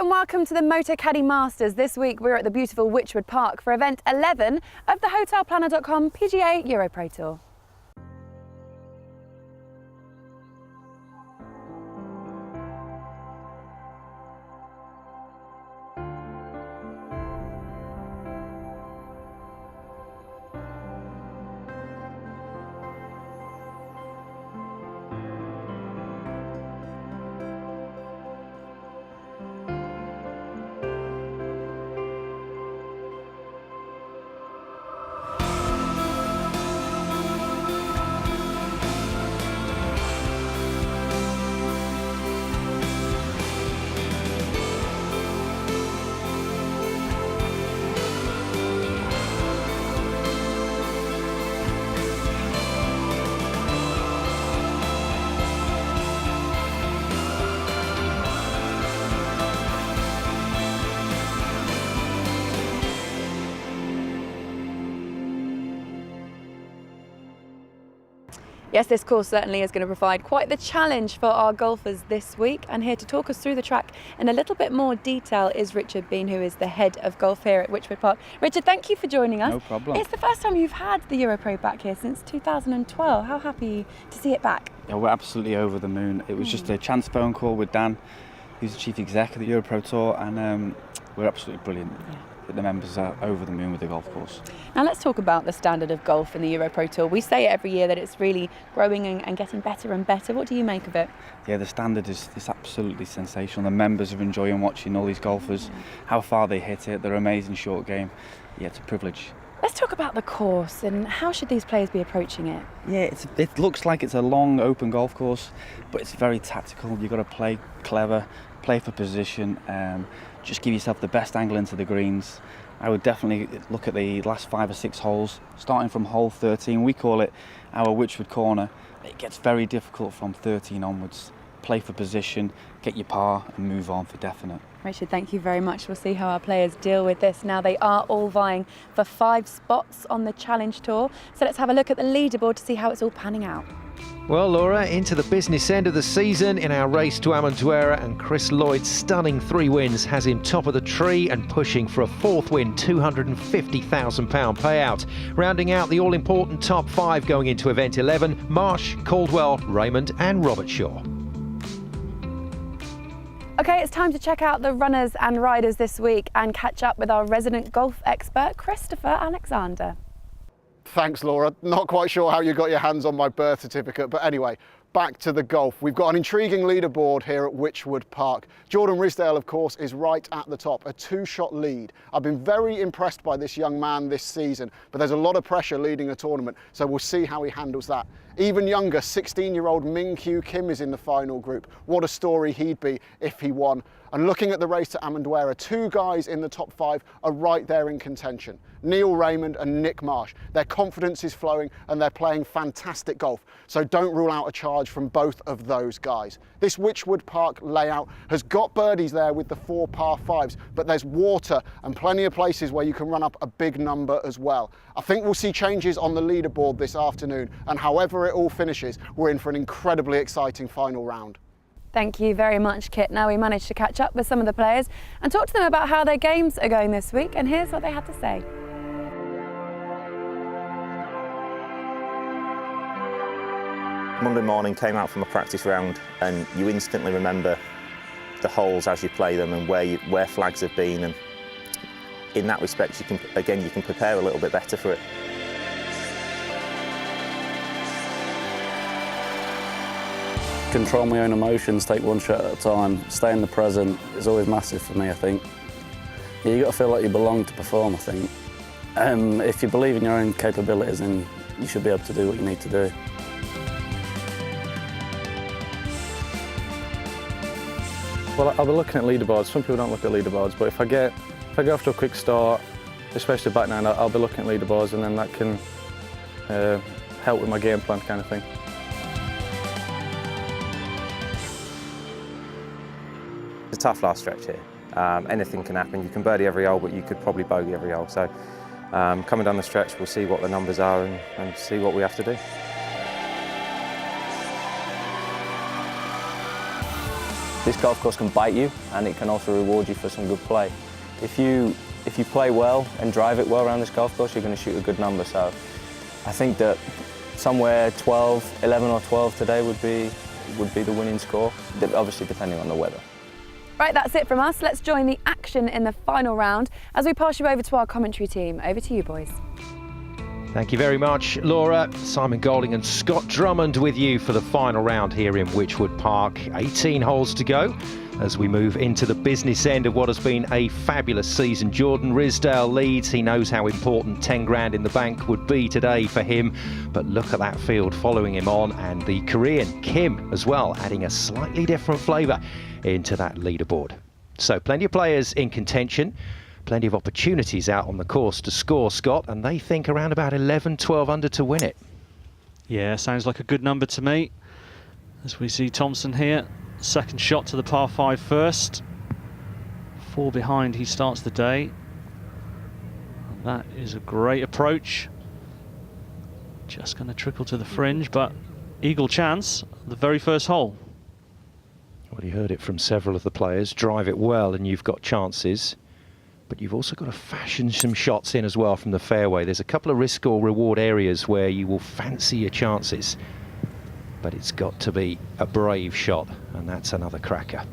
and welcome to the Motocaddy Masters. This week we're at the beautiful Wychwood Park for event 11 of the hotelplanner.com PGA EuroPro Tour. Yes, this course certainly is going to provide quite the challenge for our golfers this week, and here to talk us through the track in a little bit more detail is Richard Bean, who is the head of golf here at Wychwood Park. Richard, thank you for joining us. No problem. It's the first time you've had the EuroPro back here since 2012. How happy to see it back? Yeah, we're absolutely over the moon. It was just a chance phone call with Dan, who's the chief exec of the EuroPro Tour, and we're absolutely brilliant. Yeah. The members are over the moon with the golf course. Now let's talk about the standard of golf in the EuroPro Tour. We say it every year that it's really growing and getting better and better. What do you make of it? Yeah, the standard is absolutely sensational. The members are enjoying watching all these golfers, how far they hit it, their amazing short game. Yeah, it's a privilege. Let's talk about the course and how should these players be approaching it? Yeah, it looks like it's a long open golf course, but it's very tactical. You've got to play clever, play for position, just give yourself the best angle into the greens. I would definitely look at the last 5 or 6 holes, starting from hole 13. We call it our Wychwood corner. It gets very difficult from 13 onwards. Play for position, get your par and move on for definite. Richard, thank you very much. We'll see how our players deal with this. Now they are all vying for 5 spots on the Challenge Tour. So let's have a look at the leaderboard to see how it's all panning out. Well, Laura, into the business end of the season in our race to Amendoira, and Chris Lloyd's stunning 3 wins has him top of the tree and pushing for a 4th win, £250,000 payout. Rounding out the all-important top 5 going into event 11, Marsh, Caldwell, Raymond and Robert Shaw. Okay, it's time to check out the runners and riders this week and catch up with our resident golf expert, Christopher Alexander. Thanks, Laura. Not quite sure how you got your hands on my birth certificate, but anyway, back to the golf. We've got an intriguing leaderboard here at Wychwood Park. Jordan Risdale, of course, is right at the top, a 2-shot lead. I've been very impressed by this young man this season, but there's a lot of pressure leading a tournament, so we'll see how he handles that. Even younger, 16-year-old Min Kyu Kim is in the final group. What a story he'd be if he won. And looking at the race to Amendoira, 2 guys in the top 5 are right there in contention. Neil Raymond and Nick Marsh. Their confidence is flowing and they're playing fantastic golf. So don't rule out a charge from both of those guys. This Wychwood Park layout has got birdies there with the 4 par 5s, but there's water and plenty of places where you can run up a big number as well. I think we'll see changes on the leaderboard this afternoon, and however it all finishes, we're in for an incredibly exciting final round. Thank you very much, Kit. Now we managed to catch up with some of the players and talk to them about how their games are going this week, and here's what they had to say. Monday morning, came out from a practice round and you instantly remember the holes as you play them and where flags have been, and in that respect you can prepare a little bit better for it. Control my own emotions, take one shot at a time, stay in the present is always massive for me, I think. Yeah, you've got to feel like you belong to perform, I think. If you believe in your own capabilities, then you should be able to do what you need to do. Well, I'll be looking at leaderboards. Some people don't look at leaderboards, but if I go off to a quick start, especially back nine, I'll be looking at leaderboards, and then that can help with my game plan kind of thing. It's a tough last stretch here. Anything can happen. You can birdie every hole, but you could probably bogey every hole. So coming down the stretch, we'll see what the numbers are and see what we have to do. this golf course can bite you, and it can also reward you for some good play. If you play well and drive it well around this golf course, you're going to shoot a good number. So I think that somewhere 11 or 12 today would be the winning score, obviously depending on the weather. Right, that's it from us. Let's join the action in the final round as we pass you over to our commentary team. Over to you, boys. Thank you very much, Laura. Simon Golding and Scott Drummond with you for the final round here in Wychwood Park. 18 holes to go as we move into the business end of what has been a fabulous season. Jordan Risdale leads. He knows how important 10 grand in the bank would be today for him. But look at that field following him on, and the Korean Kim as well, adding a slightly different flavour into that leaderboard. So plenty of players in contention. Plenty of opportunities out on the course to score, Scott, and they think around about 11, 12 under to win it. Yeah, sounds like a good number to me. As we see Thompson here, second shot to the par 5 first. 4 behind, he starts the day. And that is a great approach. Just going to trickle to the fringe, but eagle chance, the very first hole. Well, you heard it from several of the players. Drive it well and you've got chances. But you've also got to fashion some shots in as well from the fairway. There's a couple of risk or reward areas where you will fancy your chances. But it's got to be a brave shot, and that's another cracker.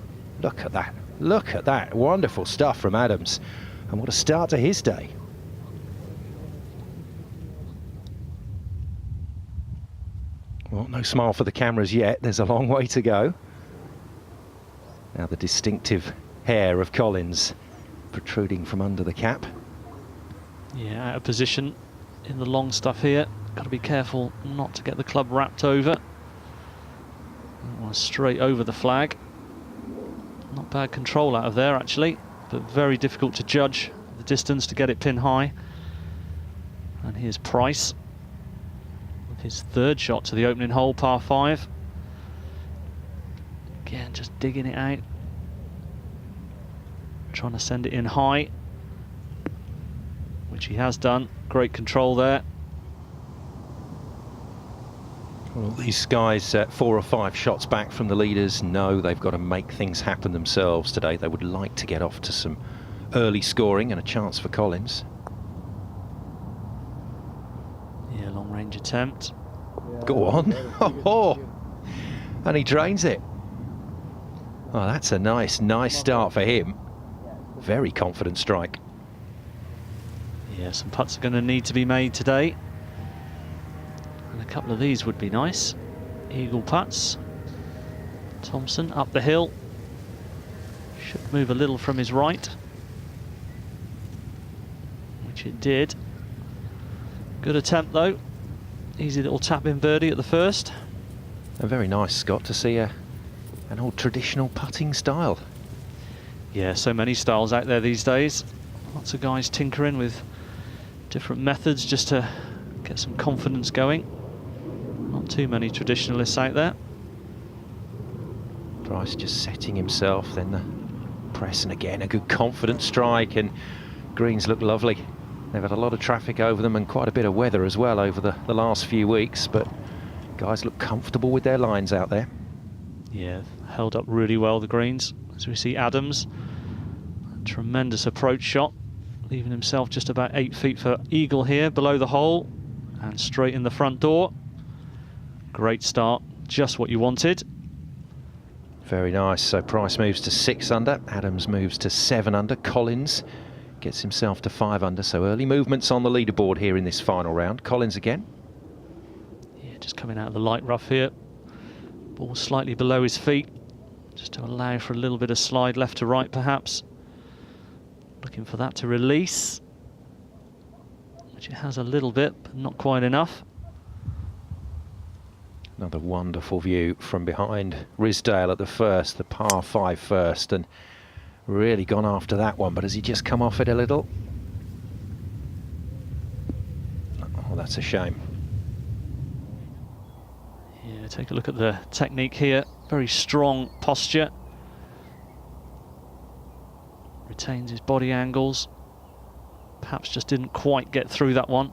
Look at that. Look at that. Wonderful stuff from Adams. And what a start to his day. Well, no smile for the cameras yet. There's a long way to go. Now the distinctive hair of Collins protruding from under the cap. Yeah, out of position in the long stuff here. Got to be careful not to get the club wrapped over. Straight over the flag. Not bad control out of there actually, but very difficult to judge the distance to get it pin high. And here's Price with his third shot to the opening hole, par 5. Again, just digging it out. Trying to send it in high, which he has done. Great control there. Well, these guys 4 or 5 shots back from the leaders know they've got to make things happen themselves today. They would like to get off to some early scoring and a chance for Collins. Yeah, long range attempt. Go on. Oh, and he drains it. Oh, that's a nice start for him. Very confident strike. Yeah, some putts are going to need to be made today. And a couple of these would be nice. Eagle putts. Thompson up the hill. Should move a little from his right. Which it did. Good attempt though. Easy little tap in birdie at the first. And very nice, Scott, to see an old traditional putting style. Yeah, so many styles out there these days. Lots of guys tinkering with different methods just to get some confidence going. Not too many traditionalists out there. Price just setting himself, then the press, and again a good confident strike, and greens look lovely. They've had a lot of traffic over them and quite a bit of weather as well over the last few weeks, but guys look comfortable with their lines out there. Yeah, held up really well, the greens. As we see Adams, a tremendous approach shot, leaving himself just about 8 feet for eagle here below the hole, and straight in the front door. Great start, just what you wanted. Very nice. So Price moves to 6 under, Adams moves to 7 under, Collins gets himself to 5 under. So early movements on the leaderboard here in this final round. Collins again. Yeah, just coming out of the light rough here. Ball slightly below his feet, just to allow for a little bit of slide left to right perhaps. Looking for that to release, which it has a little bit, but not quite enough. Another wonderful view from behind Risdale at the first, the par 5 first, and really gone after that one, but has he just come off it a little? Oh, that's a shame. Yeah, take a look at the technique here. Very strong posture. Retains his body angles. Perhaps just didn't quite get through that one.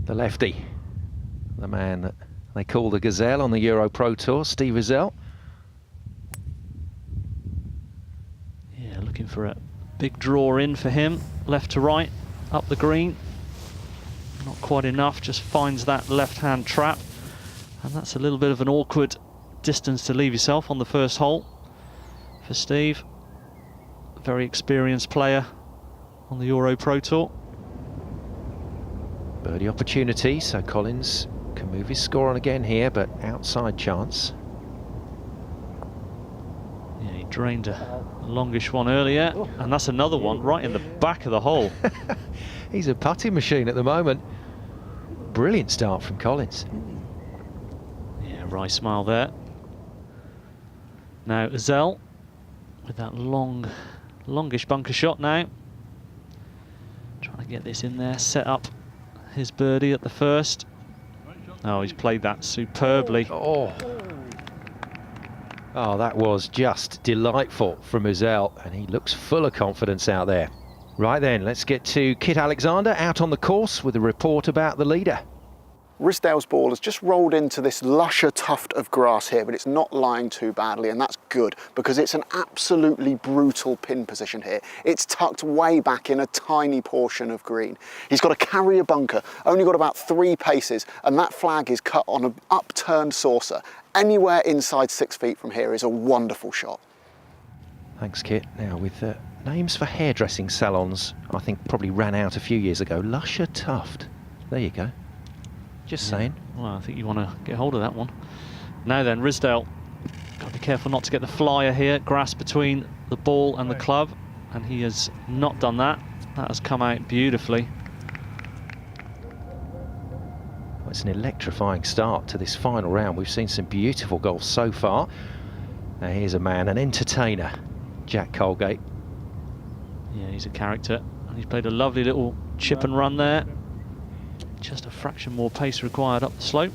The lefty, the man that they call the Gazelle on the EuroPro Tour, Steve Rizell. Yeah, looking for a big draw in for him, left to right, up the green. Not quite enough, just finds that left-hand trap. And that's a little bit of an awkward distance to leave yourself on the first hole for Steve. Very experienced player on the EuroPro Tour. Birdie opportunity, so Collins can move his score on again here, but outside chance. Yeah, he drained a longish one earlier, and that's another one right in the back of the hole. He's a putting machine at the moment. Brilliant start from Collins. Yeah, wry smile there. Now Rizell with that longish bunker shot now. Trying to get this in there, set up his birdie at the first. Oh, he's played that superbly. Oh, that was just delightful from Rizell, and he looks full of confidence out there. Right then, let's get to Kit Alexander out on the course with a report about the leader. Rizdale's ball has just rolled into this lusher tuft of grass here, but it's not lying too badly, and that's good because it's an absolutely brutal pin position here. It's tucked way back in a tiny portion of green. He's got a carrier bunker, only got about 3 paces, and that flag is cut on an upturned saucer. Anywhere inside 6 feet from here is a wonderful shot. Thanks, Kit. Now, with names for hairdressing salons, I think probably ran out a few years ago. Lusher Tuft. There you go. Just saying. Well, I think you want to get hold of that one. Now then, Rizdale, got to be careful not to get the flyer here. Grass between the ball and the club, and he has not done that. That has come out beautifully. Well, it's an electrifying start to this final round. We've seen some beautiful golf so far. Now here's a man, an entertainer, Jack Colgate. Yeah, he's a character, and he's played a lovely little chip and run there. Just a fraction more pace required up the slope.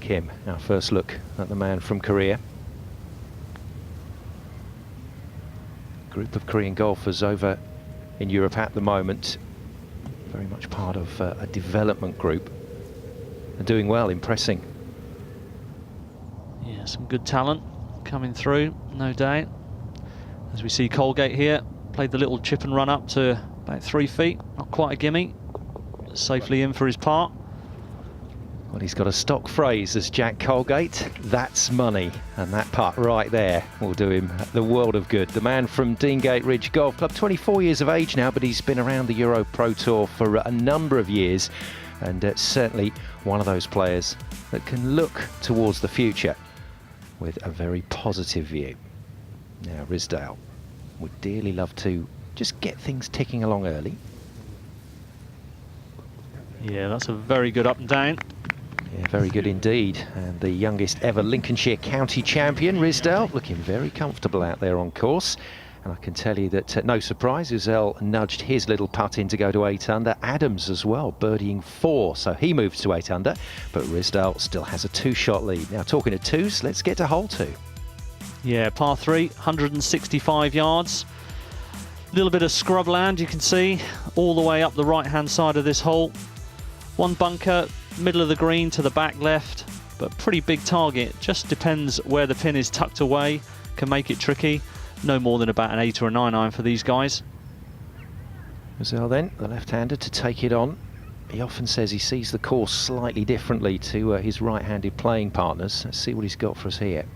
Kim, our first look at the man from Korea. Group of Korean golfers over in Europe at the moment. Very much part of a development group. And doing well, impressing. Yeah, some good talent coming through, no doubt. As we see Colgate here, played the little chip and run up to about 3 feet, not quite a gimme. Safely in for his par. Well, he's got a stock phrase as Jack Colgate, that's money. And that putt right there will do him the world of good. The man from Deangate Ridge Golf Club, 24 years of age now, but he's been around the EuroPro Tour for a number of years. And certainly one of those players that can look towards the future with a very positive view. Now, Rizdale would dearly love to just get things ticking along early. Yeah, that's a very good up and down. Yeah, very good indeed. And the youngest ever Lincolnshire County champion, Rizdale, looking very comfortable out there on course. And I can tell you that, no surprise, Rizell nudged his little putt in to go to 8 under. Adams as well, birdieing 4, so he moves to 8 under. But Rizdale still has a 2-shot lead. Now, talking of twos, let's get to hole 2. Yeah, par 3, 165 yards. A little bit of scrubland, you can see, all the way up the right-hand side of this hole. One bunker, middle of the green to the back left, but pretty big target. Just depends where the pin is tucked away, can make it tricky. No more than about an 8 or a 9 iron for these guys. Rizell then, the left-hander, to take it on. He often says he sees the course slightly differently to his right-handed playing partners. Let's see what he's got for us here.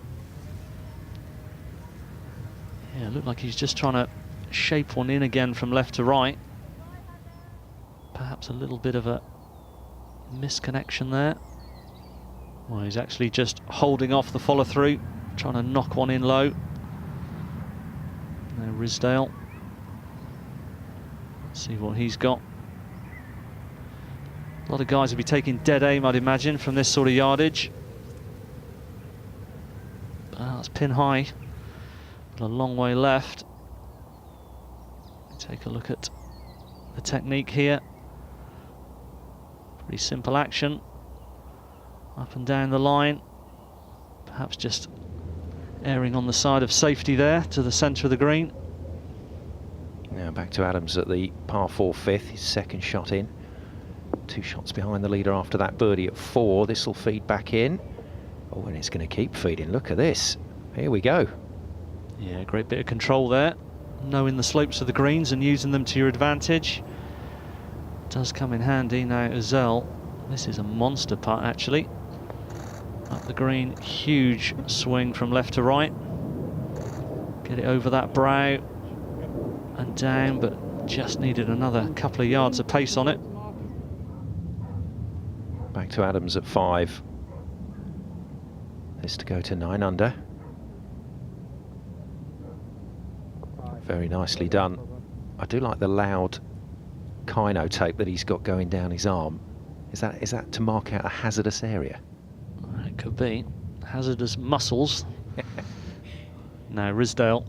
Yeah, looked like he's just trying to shape one in again from left to right. Perhaps a little bit of a misconnection there. Well, he's actually just holding off the follow through, trying to knock one in low. Now Rizdale. Let's see what he's got. A lot of guys will be taking dead aim, I'd imagine, from this sort of yardage. That's pin high, but a long way left. Take a look at the technique here. Pretty simple action. Up and down the line. Perhaps just erring on the side of safety there to the centre of the green. Now back to Adams at the par 4 fifth, his second shot in. 2 shots behind the leader after that birdie at 4. This will feed back in. Oh, and it's going to keep feeding. Look at this. Here we go. Yeah, great bit of control there. Knowing the slopes of the greens and using them to your advantage. Does come in handy now. Özell, this is a monster putt actually. Up the green, huge swing from left to right. Get it over that brow and down, but just needed another couple of yards of pace on it. Back to Adams at 5. This to go to 9 under. Very nicely done. I do like the loud Kino tape that he's got going down his arm. Is that to mark out a hazardous area? It could be. Hazardous muscles. Now Risdale,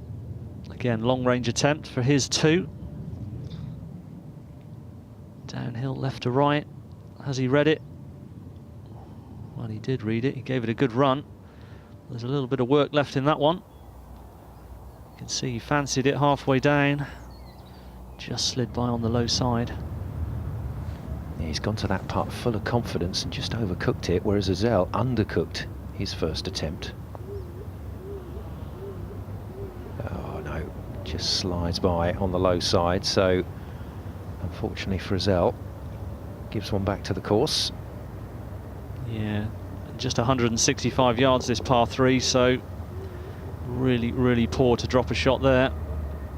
again, long range attempt for his 2. Downhill left to right. Has he read it? Well, he did read it. He gave it a good run. There's a little bit of work left in that one. You can see he fancied it halfway down. Just slid by on the low side. Yeah, he's gone to that putt full of confidence and just overcooked it, whereas Özell undercooked his first attempt. Oh no, just slides by on the low side, so unfortunately for Özell, gives one back to the course. Yeah, just 165 yards this par 3, so really poor to drop a shot there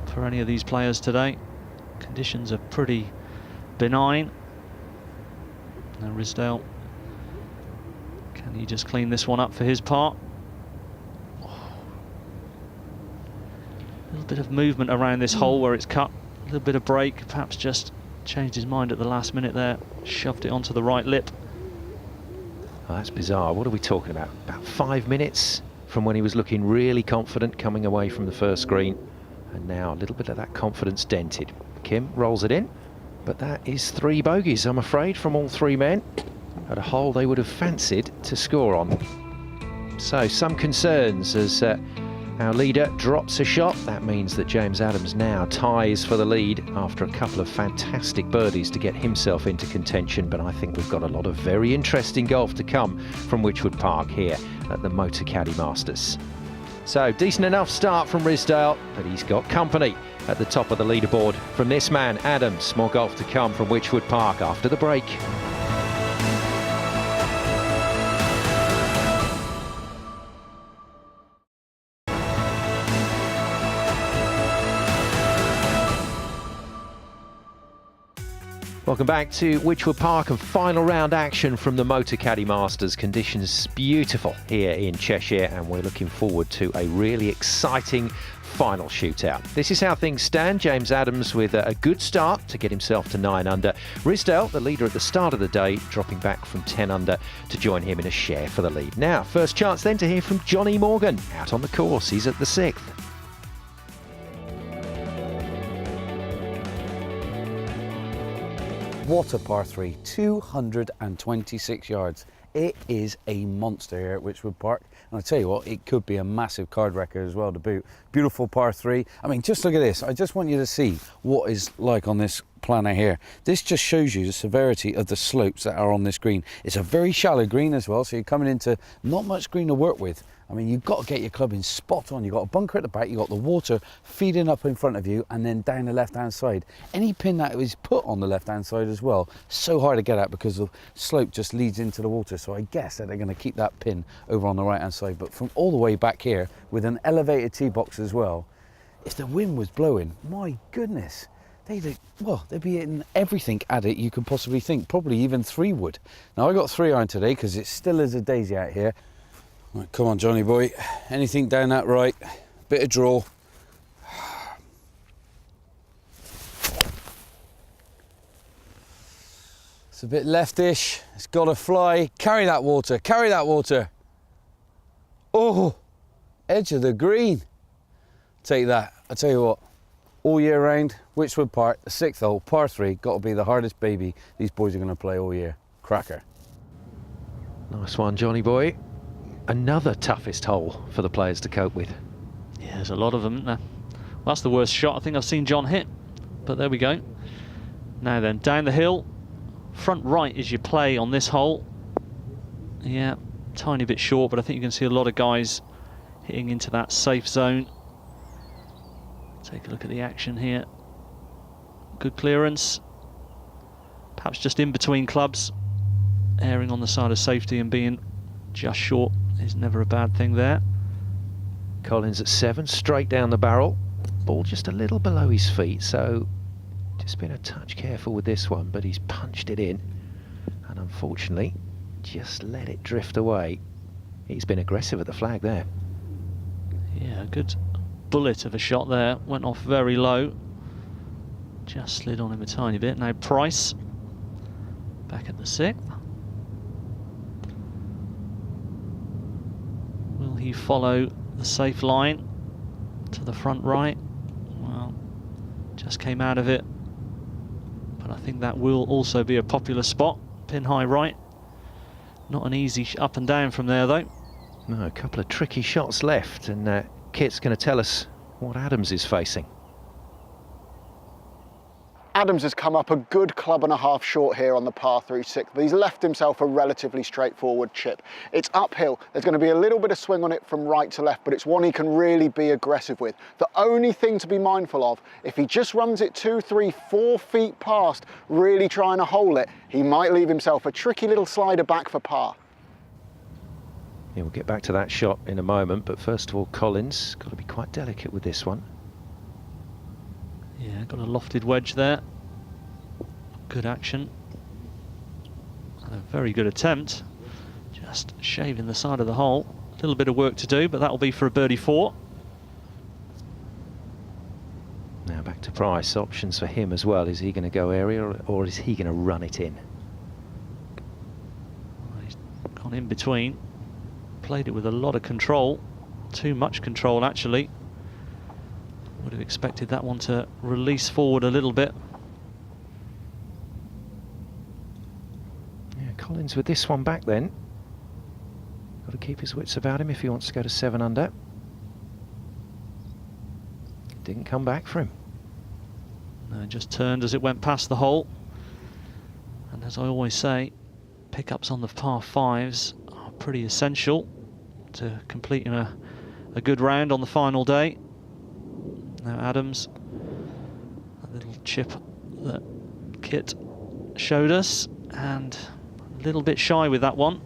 for any of these players today. Conditions are pretty benign. Now Risdale, can he just clean this one up for his part? A little bit of movement around this hole where it's cut, a little bit of break, perhaps just changed his mind at the last minute there, shoved it onto the right lip. Oh, that's bizarre. What are we talking about? About 5 minutes from when he was looking really confident coming away from the first green, and now a little bit of that confidence dented. Kim rolls it in, but that is 3 bogeys, I'm afraid, from all 3 men at a hole they would have fancied to score on. So some concerns as our leader drops a shot. That means that James Adams now ties for the lead after a couple of fantastic birdies to get himself into contention, but I think we've got a lot of very interesting golf to come from Wychwood Park here at the Motocaddy Masters. So decent enough start from Risdale, but he's got company at the top of the leaderboard from this man, Adams. More golf to come from Wychwood Park after the break. Welcome back to Wychwood Park and final round action from the Motocaddy Masters. Conditions beautiful here in Cheshire, and we're looking forward to a really exciting final shootout. This is how things stand. James Adams with a good start to get himself to 9 under. Risdale, the leader at the start of the day, dropping back from 10 under to join him in a share for the lead. Now, first chance then to hear from Johnny Morgan out on the course. He's at the 6th. What a par 3, 226 yards. It is a monster here at Wychwood Park. And I tell you what, it could be a massive card record as well to boot. Beautiful par 3. I mean, just look at this. I just want you to see what is like on this planner here. This just shows you the severity of the slopes that are on this green. It's a very shallow green as well, so you're coming into not much green to work with. I mean, you've got to get your club in spot on. You've got a bunker at the back, you've got the water feeding up in front of you and then down the left-hand side. Any pin that is put on the left-hand side as well, so hard to get at because the slope just leads into the water. So I guess that they're going to keep that pin over on the right-hand side. But from all the way back here, with an elevated tee box as well, if the wind was blowing, my goodness, they'd be hitting everything at it you could possibly think, probably even 3 wood. Now, I got 3-iron today because it's still as a daisy out here. Right, come on, Johnny boy. Anything down that right. Bit of draw. It's a bit leftish. It's got to fly. Carry that water. Carry that water. Oh, edge of the green. Take that. I tell you what. All year round, Wychwood Park, the 6th hole, par 3, got to be the hardest baby these boys are going to play all year. Cracker. Nice one, Johnny boy. Another toughest hole for the players to cope with. Yeah, there's a lot of them, isn't there? Well, that's the worst shot I think I've seen John hit. But there we go. Now then, down the hill. Front right is your play on this hole. Yeah, tiny bit short, but I think you can see a lot of guys hitting into that safe zone. Take a look at the action here. Good clearance. Perhaps just in between clubs. Erring on the side of safety and being just short is never a bad thing there. Collins at 7, straight down the barrel. Ball just a little below his feet, so just been a touch careful with this one, but he's punched it in and unfortunately just let it drift away. He's been aggressive at the flag there. Yeah, good bullet of a shot there. Went off very low. Just slid on him a tiny bit. Now Price back at the 6th. Will he follow the safe line to the front right? Well, just came out of it. But I think that will also be a popular spot. Pin high right. Not an easy up and down from there though. No, a couple of tricky shots left, and Kit's going to tell us what Adams is facing. Adams has come up a good club and a half short here on the par 3 6th, but he's left himself a relatively straightforward chip. It's uphill. There's going to be a little bit of swing on it from right to left, but it's one he can really be aggressive with. The only thing to be mindful of, if he just runs it 2, 3, 4 feet past, really trying to hole it, he might leave himself a tricky little slider back for par. Yeah, we'll get back to that shot in a moment, but first of all, Collins got to be quite delicate with this one. Yeah, got a lofted wedge there. Good action. And a very good attempt. Just shaving the side of the hole. A little bit of work to do, but that'll be for a birdie 4. Now back to Price. Options for him as well. Is he going to go area or is he going to run it in? He's gone in between. Played it with a lot of control. Too much control, actually. Would have expected that one to release forward a little bit. Yeah, Collins with this one back then. Got to keep his wits about him if he wants to go to 7 under. Didn't come back for him. No, just turned as it went past the hole. And as I always say, pickups on the par 5s are pretty essential to completing a good round on the final day. Now Adams, a little chip that Kit showed us, and a little bit shy with that one.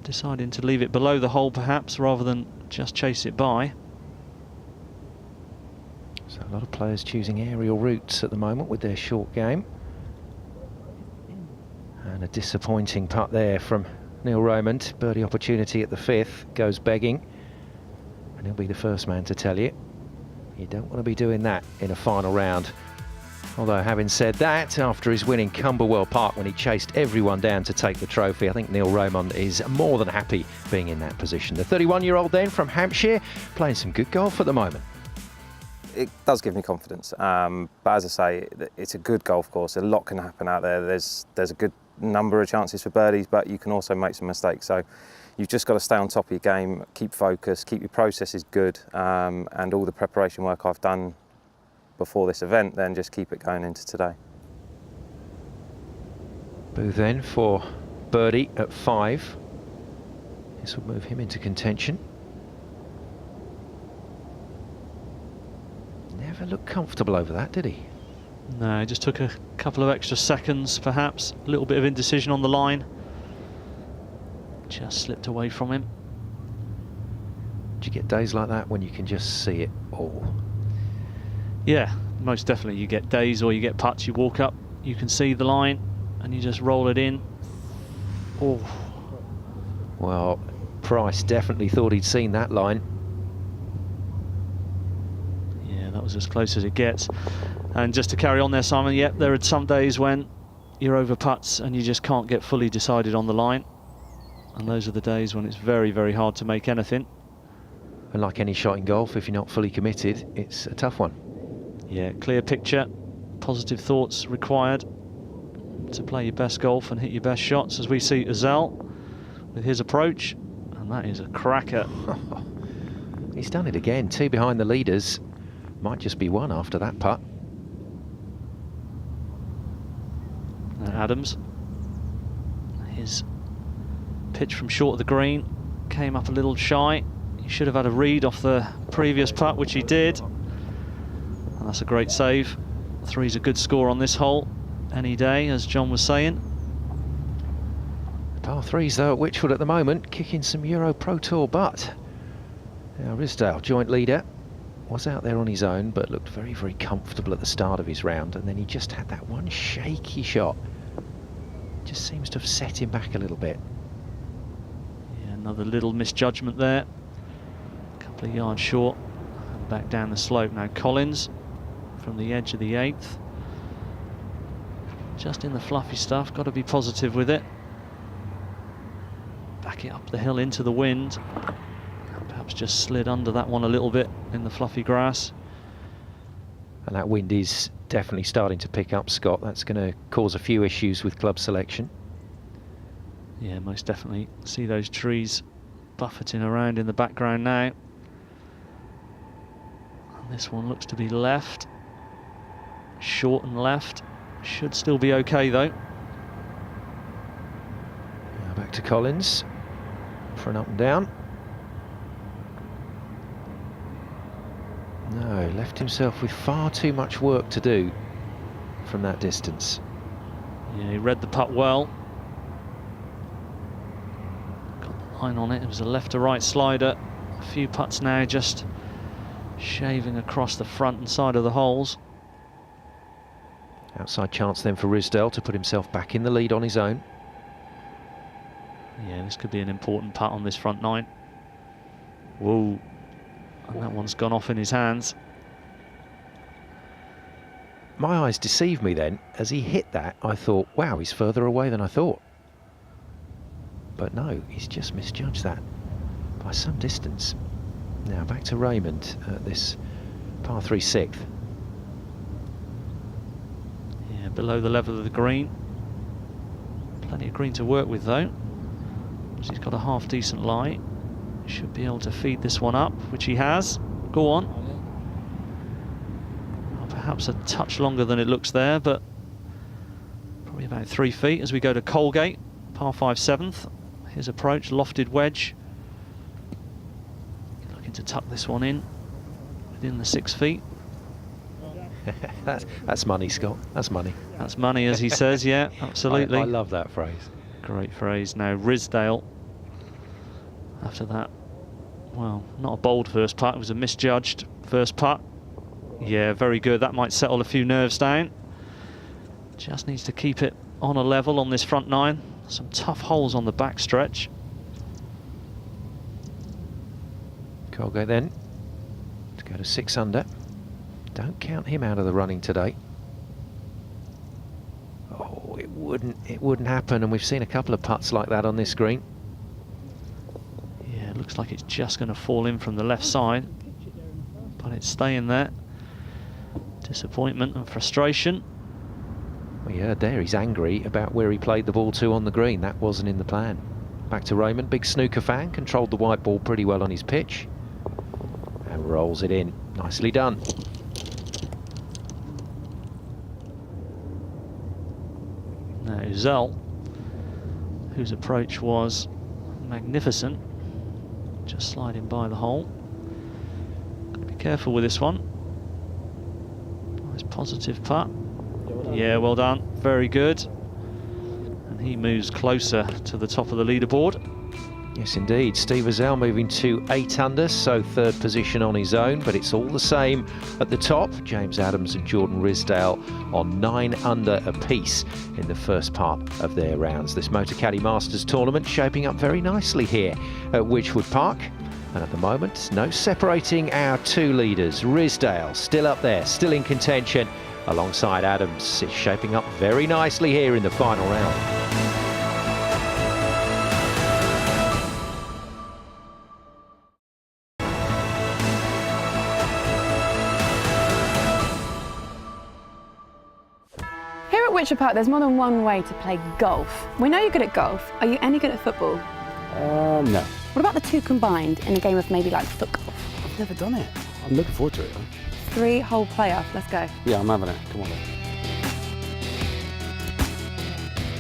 Deciding to leave it below the hole perhaps, rather than just chase it by. So a lot of players choosing aerial routes at the moment with their short game. And a disappointing putt there from Neil Raymond. Birdie opportunity at the 5th, goes begging. And he'll be the first man to tell you. You don't want to be doing that in a final round. Although, having said that, after his win in Camberwell Park when he chased everyone down to take the trophy, I think Neil Raymond is more than happy being in that position. The 31-year-old then from Hampshire, playing some good golf at the moment. It does give me confidence, but as I say, it's a good golf course. A lot can happen out there. There's a good number of chances for birdies, but you can also make some mistakes. So you've just got to stay on top of your game, keep focused, keep your processes good, and all the preparation work I've done before this event, then just keep it going into today. Booth then for birdie at 5. This will move him into contention. Never looked comfortable over that, did he? No, just took a couple of extra seconds perhaps. A little bit of indecision on the line. Just slipped away from him. Do you get days like that when you can just see it all? Yeah, most definitely. You get days or you get putts, you walk up, you can see the line and you just roll it in. Oh. Well, Price definitely thought he'd seen that line. Yeah, that was as close as it gets. And just to carry on there, Simon, yep, there are some days when you're over putts and you just can't get fully decided on the line. And those are the days when it's very, very hard to make anything. And like any shot in golf, if you're not fully committed, it's a tough one. Yeah, clear picture, positive thoughts required to play your best golf and hit your best shots, as we see Azal with his approach, and that is a cracker. He's done it again, 2 behind the leaders. Might just be 1 after that putt. Adams. His pitch from short of the green came up a little shy. He should have had a read off the previous putt, which he did. And that's a great save. 3's a good score on this hole any day, as John was saying. Par 3s though at Wychwood at the moment, kicking some EuroPro Tour butt. Now Ridsdale, joint leader, was out there on his own, but looked very, very comfortable at the start of his round, and then he just had that one shaky shot. Just seems to have set him back a little bit. Yeah, another little misjudgment there. A couple of yards short. And back down the slope now. Collins from the edge of the 8th. Just in the fluffy stuff, got to be positive with it. Back it up the hill into the wind. Perhaps just slid under that one a little bit in the fluffy grass. And that wind is definitely starting to pick up, Scott. That's going to cause a few issues with club selection. Yeah, most definitely. See those trees buffeting around in the background now. And this one looks to be left. Short and left. Should still be okay though. Now back to Collins for an up and down. No, left himself with far too much work to do from that distance. Yeah, he read the putt well. Got the line on it. It was a left to right slider. A few putts now just shaving across the front and side of the holes. Outside chance then for Ridsdale to put himself back in the lead on his own. Yeah, this could be an important putt on this front 9. Whoa. And that one's gone off in his hands. My eyes deceived me then. As he hit that, I thought, wow, he's further away than I thought. But no, he's just misjudged that by some distance. Now back to Raymond at this par 3 6th. Yeah, below the level of the green. Plenty of green to work with though. He's got a half decent lie. Should be able to feed this one up, which he has. Go on. Well, perhaps a touch longer than it looks there, but probably about 3 feet as we go to Colgate, par 5 7th. His approach, lofted wedge. Looking to tuck this one in within the 6 feet. That's money, Scott. That's money. That's money, as he says. Yeah, absolutely. I love that phrase. Great phrase. Now Ridsdale. After that, well, not a bold first putt, it was a misjudged first putt. Yeah, very good. That might settle a few nerves down. Just needs to keep it on a level on this front 9. Some tough holes on the back stretch. Colgate then to go to 6 under. Don't count him out of the running today. Oh, it wouldn't happen, and we've seen a couple of putts like that on this green. Yeah, it looks like it's just going to fall in from the left side, but it's staying there. Disappointment and frustration. Well, you heard there, he's angry about where he played the ball to on the green. That wasn't in the plan. Back to Raymond, big snooker fan, controlled the white ball pretty well on his pitch. And rolls it in. Nicely done. Now Uzel, whose approach was magnificent, just sliding by the hole. Got to be careful with this one. Nice positive putt. Yeah, well done. Very good. And he moves closer to the top of the leaderboard. Yes, indeed. Steve Uzel moving to 8 under, so 3rd position on his own, but it's all the same at the top. James Adams and Jordan Ridsdale on 9 under apiece in the first part of their rounds. This Motocaddy Masters tournament shaping up very nicely here at Wychwood Park. And at the moment, no separating our 2 leaders. Ridsdale still up there, still in contention, alongside Adams. It's shaping up very nicely here in the final round. Here at Wychwood Park, there's more than one way to play golf. We know you're good at golf. Are you any good at football? No. What about the two combined in a game of maybe like foot golf? I've never done it. I'm looking forward to it, though. 3-hole playoff. Let's go. Yeah, I'm having it. Come on then.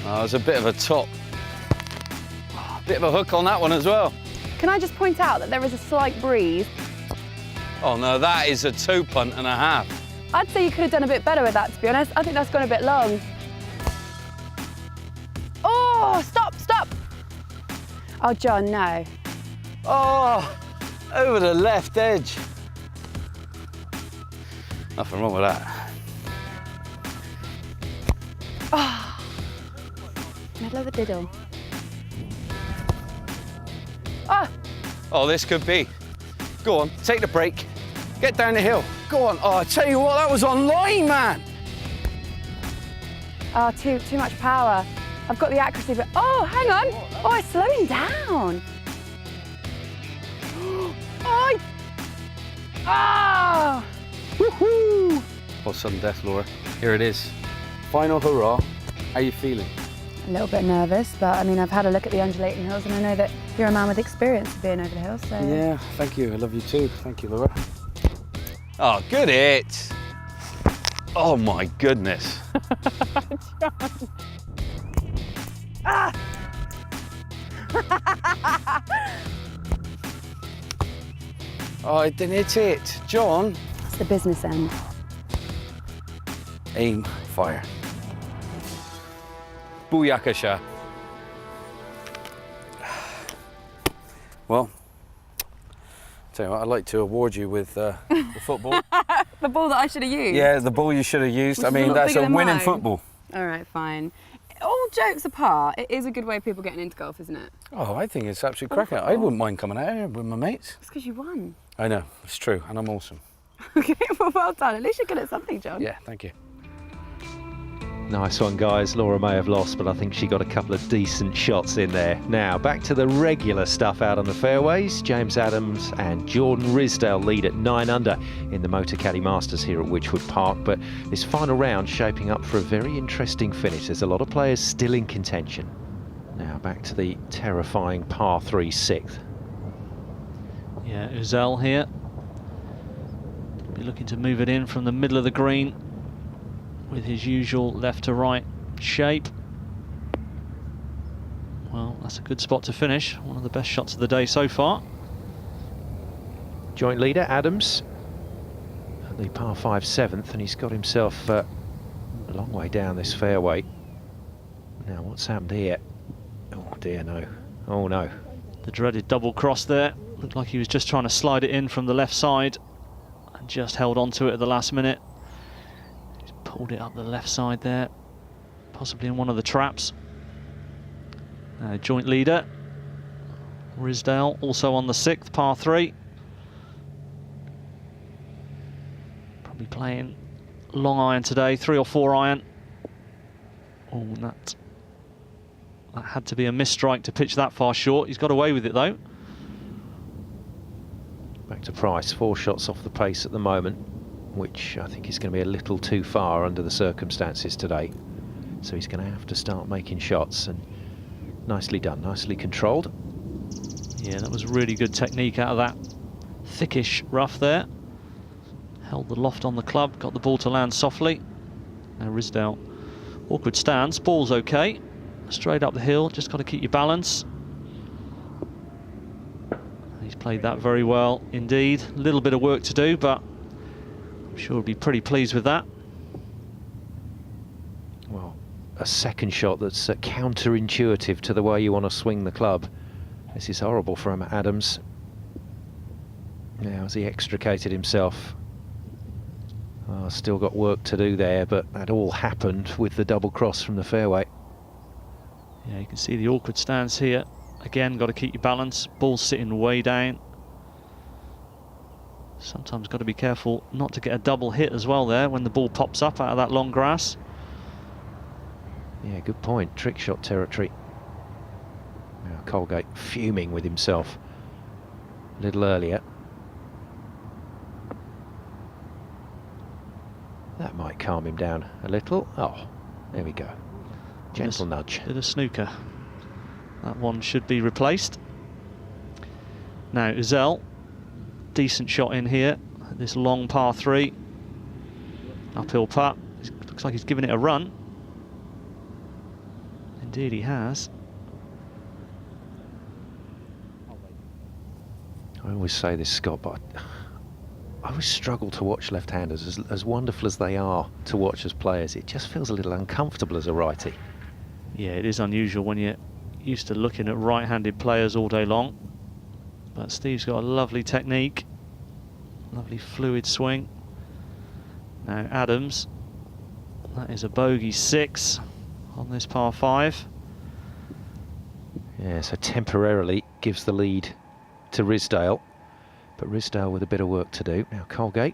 Oh, there's a bit of a top. Bit of a hook on that one as well. Can I just point out that there is a slight breeze? Oh no, that is a 2 punt and a half. I'd say you could have done a bit better with that, to be honest. I think that's gone a bit long. Oh, stop, stop. Oh, John, no. Oh, over the left edge. Nothing wrong with that. Oh, middle of the diddle. Oh. Oh, this could be. Go on, take the break. Get down the hill. Go on. Oh, I tell you what, that was on line, man. Oh, too much power. I've got the accuracy, but oh, hang on. Oh, it's slowing down. Oh, oh. Woohoo! Well, sudden death, Laura. Here it is. Final hurrah. How are you feeling? A little bit nervous, but I mean, I've had a look at the undulating hills and I know that you're a man with experience of being over the hills, so... Yeah, thank you. I love you too. Thank you, Laura. Oh, good hit. Oh, my goodness. Ah! Oh, I didn't hit it. John. It's the business end. Aim, fire. Booyakasha. Well, tell you what, I'd like to award you with the football. The ball that I should have used? Yeah, the ball you should have used. I mean, that's a winning football. All right, fine. All jokes apart, it is a good way of people getting into golf, isn't it? Oh, I think it's absolutely cracking. I wouldn't mind coming out here with my mates. It's because you won. I know, it's true, and I'm awesome. Okay, well done. At least you're good at something, John. Yeah, thank you. Nice one, guys. Laura may have lost, but I think she got a couple of decent shots in there. Now, back to the regular stuff out on the fairways. James Adams and Jordan Risdale lead at 9 under in the Motocaddy Masters here at Wychwood Park, but this final round shaping up for a very interesting finish. There's a lot of players still in contention. Now, back to the terrifying par 3 6th. Yeah, Uzel here. Be looking to move it in from the middle of the green with his usual left to right shape. Well, that's a good spot to finish. One of the best shots of the day so far. Joint leader Adams at the par 5 7th, and he's got himself a long way down this fairway. Now, what's happened here? Oh dear, no. Oh no. The dreaded double cross there. Looked like he was just trying to slide it in from the left side and just held on to it at the last minute. He's pulled it up the left side there, possibly in one of the traps. Joint leader Risdale also on the 6th, par 3. Probably playing long iron today, 3 or 4 iron. Oh, that had to be a misstrike to pitch that far short. He's got away with it though. Back to Price, 4 shots off the pace at the moment, which I think is going to be a little too far under the circumstances today. So he's going to have to start making shots, and nicely done, nicely controlled. Yeah, that was really good technique out of that thickish rough there. Held the loft on the club, got the ball to land softly. Now Risdale, awkward stance, ball's okay. Straight up the hill, just got to keep your balance. He's played that very well indeed. A little bit of work to do, but I'm sure he'll be pretty pleased with that. Well, a second shot that's counterintuitive to the way you want to swing the club. This is horrible from Adams. Now, has he extricated himself? Oh, still got work to do there, but that all happened with the double cross from the fairway. Yeah, you can see the awkward stance here. Again, got to keep your balance. Ball sitting way down. Sometimes got to be careful not to get a double hit as well there when the ball pops up out of that long grass. Yeah, good point. Trick shot territory. Now Colgate fuming with himself a little earlier. That might calm him down a little. Oh, there we go. Gentle nudge. Bit of snooker. That one should be replaced. Now Uzel, decent shot in here. This long par 3. Uphill putt. Looks like he's giving it a run. Indeed he has. I always say this, Scott, but I always struggle to watch left-handers. As wonderful as they are to watch as players, it just feels a little uncomfortable as a righty. Yeah, it is unusual when you're used to looking at right-handed players all day long. But Steve's got a lovely technique, lovely fluid swing. Now Adams, that is a bogey 6 on this par 5. Yeah, so temporarily gives the lead to Risdale, but Risdale with a bit of work to do. Now Colgate,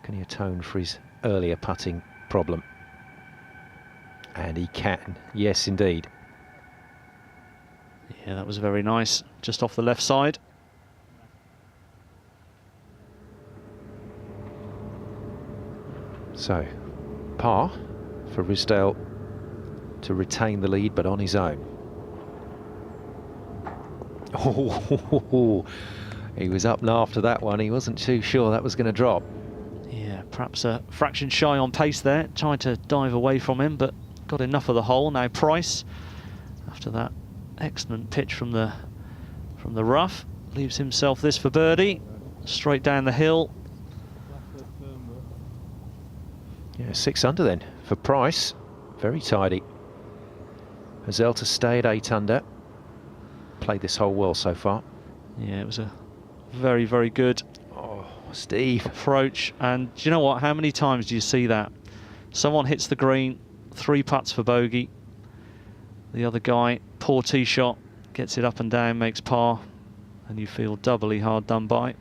can he atone for his earlier putting problem? And he can, yes indeed. Yeah, that was very nice, just off the left side. So, par for Risdale to retain the lead, but on his own. Oh, he was up and after that one. He wasn't too sure that was going to drop. Yeah, perhaps a fraction shy on pace there. Tried to dive away from him, but got enough of the hole. Now Price, after that excellent pitch from the rough, leaves himself this for birdie. Straight down the hill. Yeah, 6 under then for Price. Very tidy. Hazel to stay at 8 under. Played this hole well so far. Yeah, it was a very, very good Steve approach. And do you know what? How many times do you see that? Someone hits the green, 3 putts for bogey. The other guy, poor tee shot, gets it up and down, makes par, and you feel doubly hard done by.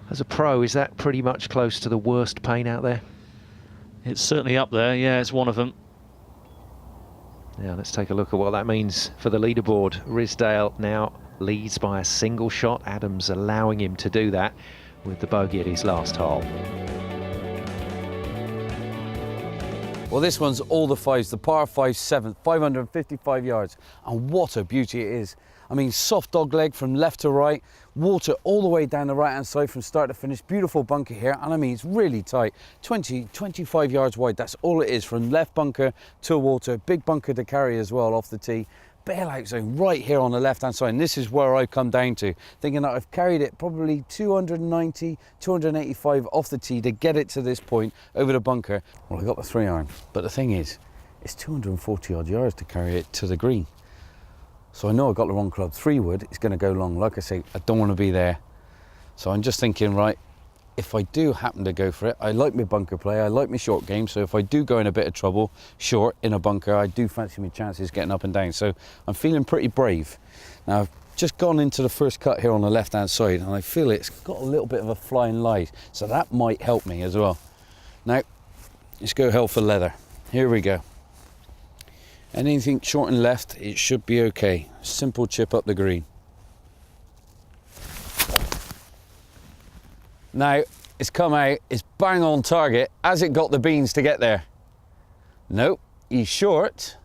As a pro, is that pretty much close to the worst pain out there? It's certainly up there, yeah, it's one of them. Now let's take a look at what that means for the leaderboard. Risdale now leads by a single shot. Adams allowing him to do that with the bogey at his last hole. Well, this one's all the 5s, the par 5 7th, 555 yards, and what a beauty it is. I mean, soft dog leg from left to right, water all the way down the right-hand side from start to finish. Beautiful bunker here, and I mean, it's really tight. 25 yards wide, that's all it is, from left bunker to water. Big bunker to carry as well off the tee. Bailout zone right here on the left-hand side, and this is where I come down to, thinking that I've carried it probably 290, 285 off the tee to get it to this point over the bunker. Well, I got the 3-iron, but the thing is, it's 240 odd yards to carry it to the green. So I know I got the wrong club. 3-wood is going to go long. Like I say, I don't want to be there. So I'm just thinking, right, if I do happen to go for it, I like my bunker play, I like my short game, so if I do go in a bit of trouble, short, in a bunker, I do fancy my chances getting up and down. So I'm feeling pretty brave. Now, I've just gone into the first cut here on the left-hand side, and I feel it's got a little bit of a flying lie, so that might help me as well. Now, let's go hell for leather. Here we go. Anything short and left, it should be okay. Simple chip up the green. Now, it's come out, it's bang on target. Has it got the beans to get there? Nope, he's short,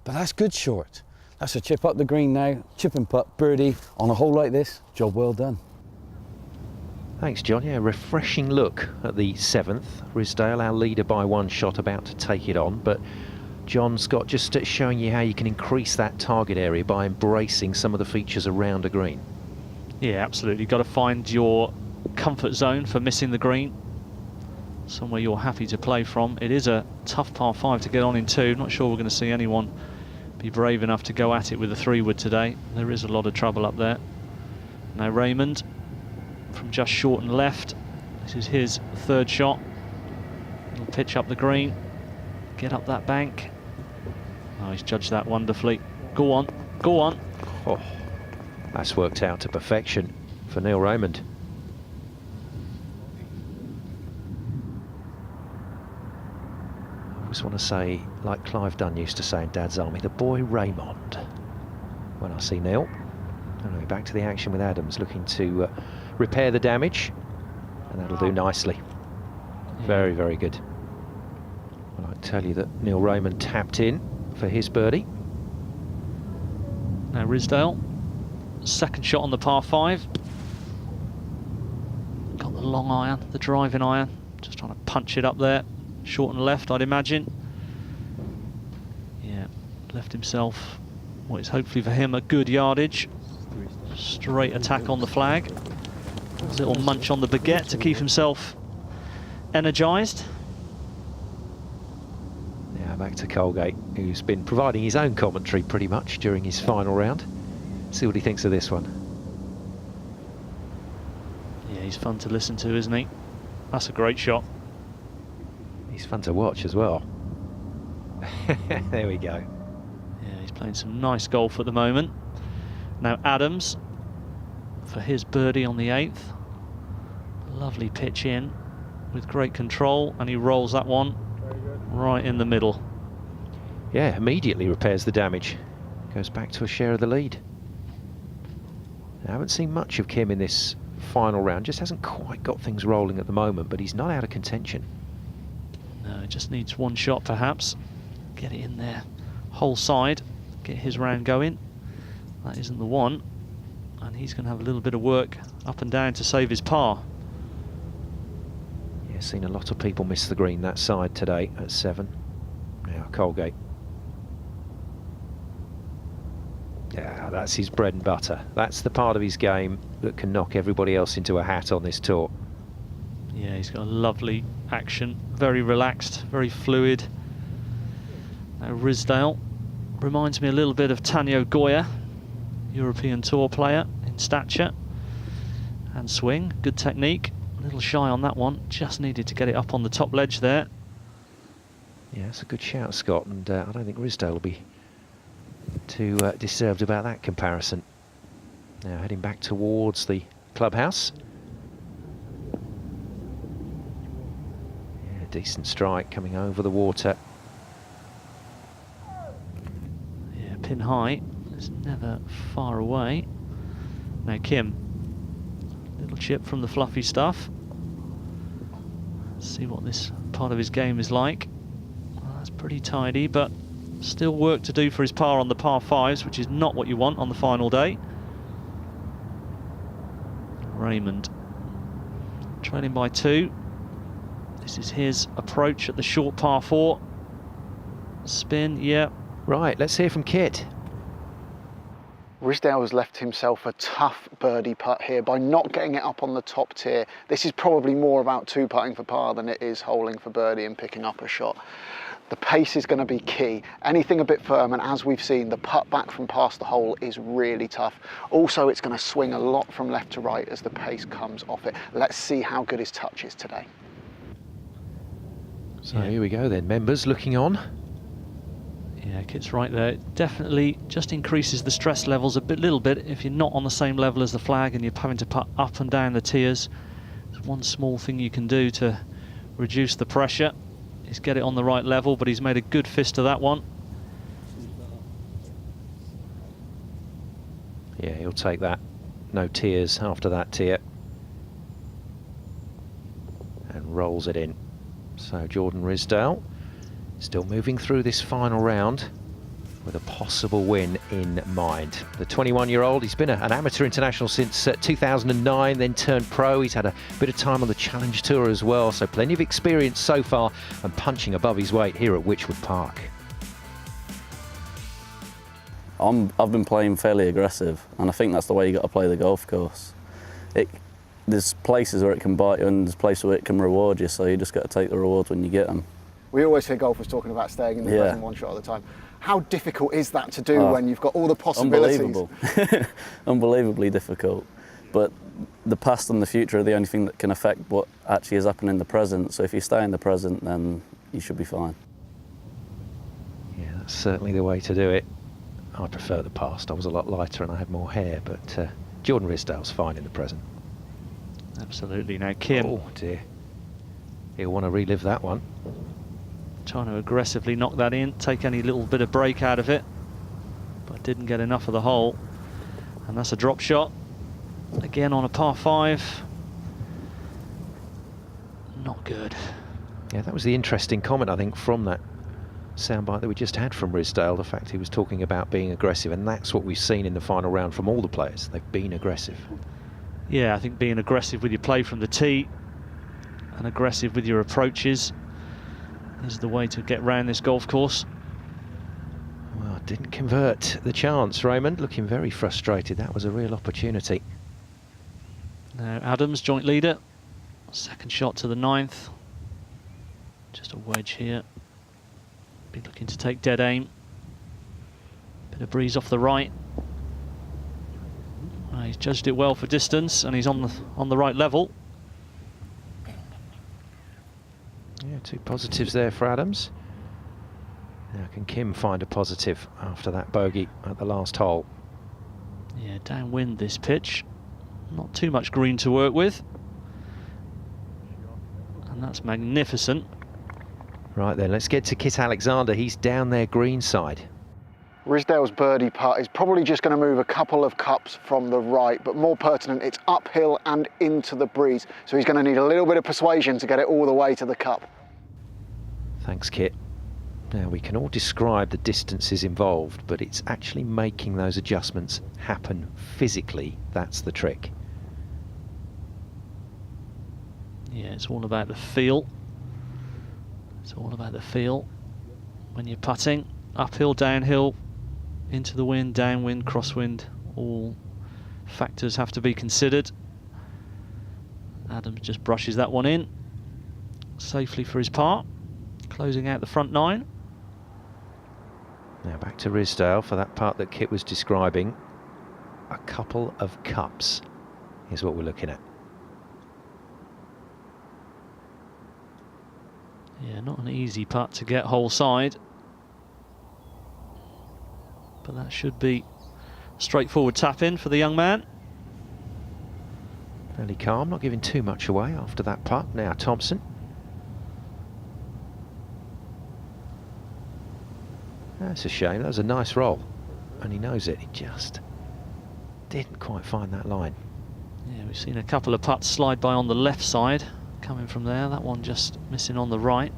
but that's good short. That's a chip up the green now, chip and putt, birdie, on a hole like this, job well done. Thanks, John. Yeah, refreshing look at the 7th. Risdale, our leader by 1 shot, about to take it on, but John Scott just showing you how you can increase that target area by embracing some of the features around a green. Yeah, absolutely. You've got to find your comfort zone for missing the green. Somewhere you're happy to play from. It is a tough par 5 to get on in 2. Not sure we're going to see anyone be brave enough to go at it with a 3-wood today. There is a lot of trouble up there. Now Raymond from just short and left. This is his 3rd shot. He'll pitch up the green, get up that bank. Oh, he's judged that wonderfully. Go on, go on. Oh, that's worked out to perfection for Neil Raymond. I always want to say, like Clive Dunn used to say in Dad's Army, the boy Raymond. When I see Neil. Anyway, back to the action with Adams, looking to repair the damage, and that'll do nicely. Very, very good. Well, I tell you that Neil Raymond tapped in for his birdie. Now Risdale, 2nd shot on the par 5. Got the long iron, the driving iron, just trying to punch it up there. Short and left, I'd imagine. Yeah, left himself what is hopefully for him a good yardage. Straight attack on the flag. A little munch on the baguette to keep himself energised. Now back to Colgate, who's been providing his own commentary pretty much during his final round. See what he thinks of this one. Yeah, he's fun to listen to, isn't he? That's a great shot. He's fun to watch as well. There we go. Yeah, he's playing some nice golf at the moment. Now Adams for his birdie on the 8th. Lovely pitch in with great control, and he rolls that one right in the middle. Yeah, immediately repairs the damage. Goes back to a share of the lead. I haven't seen much of Kim in this final round. Just hasn't quite got things rolling at the moment, but he's not out of contention. No, just needs one shot perhaps. Get it in there. Whole side. Get his round going. That isn't the one. And he's going to have a little bit of work up and down to save his par. Yeah, seen a lot of people miss the green that side today at 7. Now Colgate. Yeah, that's his bread and butter. That's the part of his game that can knock everybody else into a hat on this tour. Yeah, he's got a lovely action. Very relaxed, very fluid. Now Ridsdale reminds me a little bit of Tanyo Goya, European Tour player in stature and swing. Good technique. A little shy on that one. Just needed to get it up on the top ledge there. Yeah, it's a good shout, Scott, and I don't think Ridsdale will be too disturbed about that comparison. Now heading back towards the clubhouse. Yeah, decent strike coming over the water. Yeah, pin high. It's never far away. Now Kim, little chip from the fluffy stuff. Let's see what this part of his game is like. Well, that's pretty tidy, but still work to do for his par on the par 5s, which is not what you want on the final day. Raymond trailing by 2. This is his approach at the short par 4. Spin, yeah. Right, let's hear from Kit. Ridsdale has left himself a tough birdie putt here by not getting it up on the top tier. This is probably more about 2-putting for par than it is holing for birdie and picking up a shot. The pace is going to be key. Anything a bit firm, and as we've seen, the putt back from past the hole is really tough. Also, it's going to swing a lot from left to right as the pace comes off it. Let's see how good his touch is today. So here we go then, members looking on. Yeah, Kit's right there. It definitely just increases the stress levels a little bit if you're not on the same level as the flag and you're having to putt up and down the tiers. There's one small thing you can do to reduce the pressure is get it on the right level, but he's made a good fist of that one. Yeah, he'll take that. No tiers after that tier. And rolls it in. So Jordan Ridsdale still moving through this final round with a possible win in mind. The 21-year-old, he's been an amateur international since 2009, then turned pro. He's had a bit of time on the Challenge Tour as well, so plenty of experience so far and punching above his weight here at Wychwood Park. I've been playing fairly aggressive, and I think that's the way you got to play the golf course. There's places where it can bite you and there's places where it can reward you, so you just got to take the rewards when you get them. We always hear golfers talking about staying in the present one shot at a time. How difficult is that to do when you've got all the possibilities? Unbelievable. Unbelievably difficult. But the past and the future are the only thing that can affect what actually is happening in the present. So if you stay in the present, then you should be fine. Yeah, that's certainly the way to do it. I prefer the past. I was a lot lighter and I had more hair, but Jordan Ridsdale's fine in the present. Absolutely. Now Kim. Oh dear. He'll want to relive that one. Trying to aggressively knock that in, take any little bit of break out of it, but didn't get enough of the hole. And that's a drop shot. Again on a par 5. Not good. Yeah, that was the interesting comment, I think, from that soundbite that we just had from Ridsdale. The fact he was talking about being aggressive, and that's what we've seen in the final round from all the players. They've been aggressive. Yeah, I think being aggressive with your play from the tee and aggressive with your approaches is the way to get round this golf course. Well, Didn't convert the chance. Raymond looking very frustrated. That was a real opportunity. Now Adams, joint leader. Second shot to the 9th. Just a wedge here. Be looking to take dead aim. Bit of breeze off the right. He's judged it well for distance, and he's on the right level. Yeah, 2 positives there for Adams. Now can Kim find a positive after that bogey at the last hole? Yeah, downwind this pitch. Not too much green to work with. And that's magnificent. Right then, let's get to Kit Alexander. He's down their green side. Risdale's birdie putt is probably just going to move a couple of cups from the right, but more pertinent, it's uphill and into the breeze. So he's going to need a little bit of persuasion to get it all the way to the cup. Thanks, Kit. Now, we can all describe the distances involved, but it's actually making those adjustments happen physically. That's the trick. Yeah, it's all about the feel. It's all about the feel when you're putting. Uphill, downhill, into the wind, downwind, crosswind, all factors have to be considered. Adams just brushes that one in safely for his par, closing out the front 9. Now back to Risdale for that part that Kit was describing. A couple of cups is what we're looking at. Yeah, not an easy putt to get hole side, but that should be a straightforward tap in for the young man. Fairly calm, not giving too much away after that putt. Now Thompson. That's a shame. That was a nice roll, and he knows it. He just didn't quite find that line. Yeah, we've seen a couple of putts slide by on the left side coming from there. That one just missing on the right.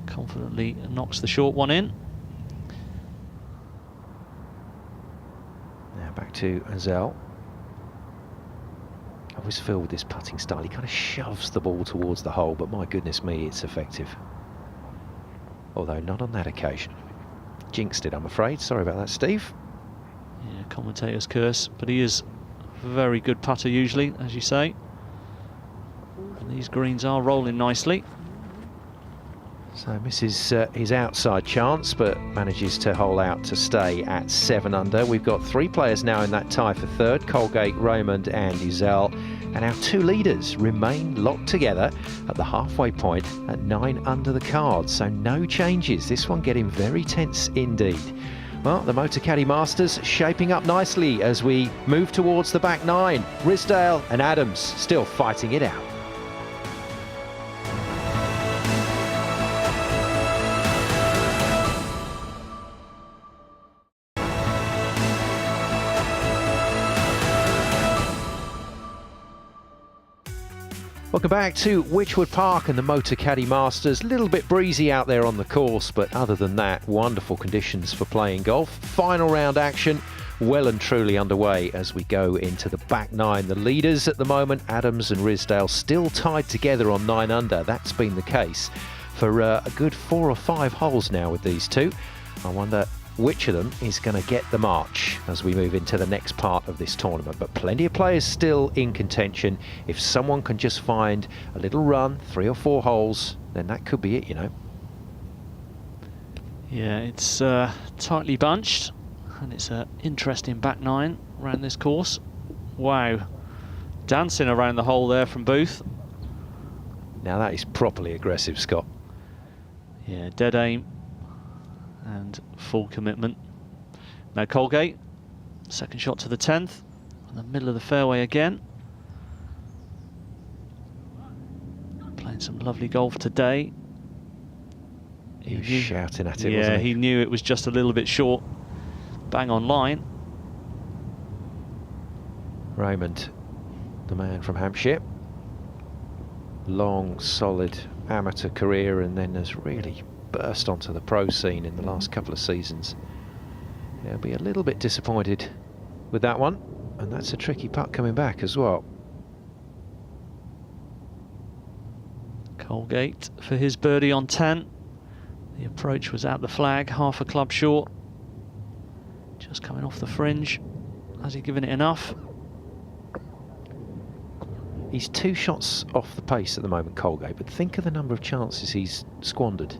Confidently knocks the short one in. Now back to Azell. I always feel with this putting style, he kind of shoves the ball towards the hole, but my goodness me, it's effective. Although not on that occasion. Jinxed it, I'm afraid. Sorry about that, Steve. Yeah, commentator's curse, but he is a very good putter usually, as you say. And these greens are rolling nicely. So misses his outside chance, but manages to hole out to stay at 7 under. We've got 3 players now in that tie for third: Colgate, Raymond and Uzell. And our 2 leaders remain locked together at the halfway point at 9 under the cards. So no changes. This one getting very tense indeed. Well, the Motocaddy Masters shaping up nicely as we move towards the back 9. Risdale and Adams still fighting it out. Welcome back to Wychwood Park and the Motocaddy Masters. A little bit breezy out there on the course, but other than that, wonderful conditions for playing golf. Final round action well and truly underway as we go into the back 9. The leaders at the moment, Adams and Risdale, still tied together on 9 under. That's been the case for a good 4 or 5 holes now with these two. I wonder which of them is going to get the march as we move into the next part of this tournament. But plenty of players still in contention. If someone can just find a little run, 3 or 4 holes, then that could be it, you know. Yeah, it's tightly bunched, and it's an interesting back 9 around this course. Wow, dancing around the hole there from Booth. Now that is properly aggressive, Scott. Yeah, dead aim and full commitment. Now Colgate, second shot to the 10th, in the middle of the fairway again. Playing some lovely golf today. He was shouting at it, yeah, wasn't he? he knew it was just a little bit short. Bang on line. Raymond, the man from Hampshire. Long, solid amateur career, and then has really burst onto the pro scene in the last couple of seasons. He'll be a little bit disappointed with that one, and that's a tricky putt coming back as well. Colgate for his birdie on 10. The approach was at the flag, half a club short. Just coming off the fringe. Has he given it enough? He's 2 shots off the pace at the moment, Colgate, but think of the number of chances he's squandered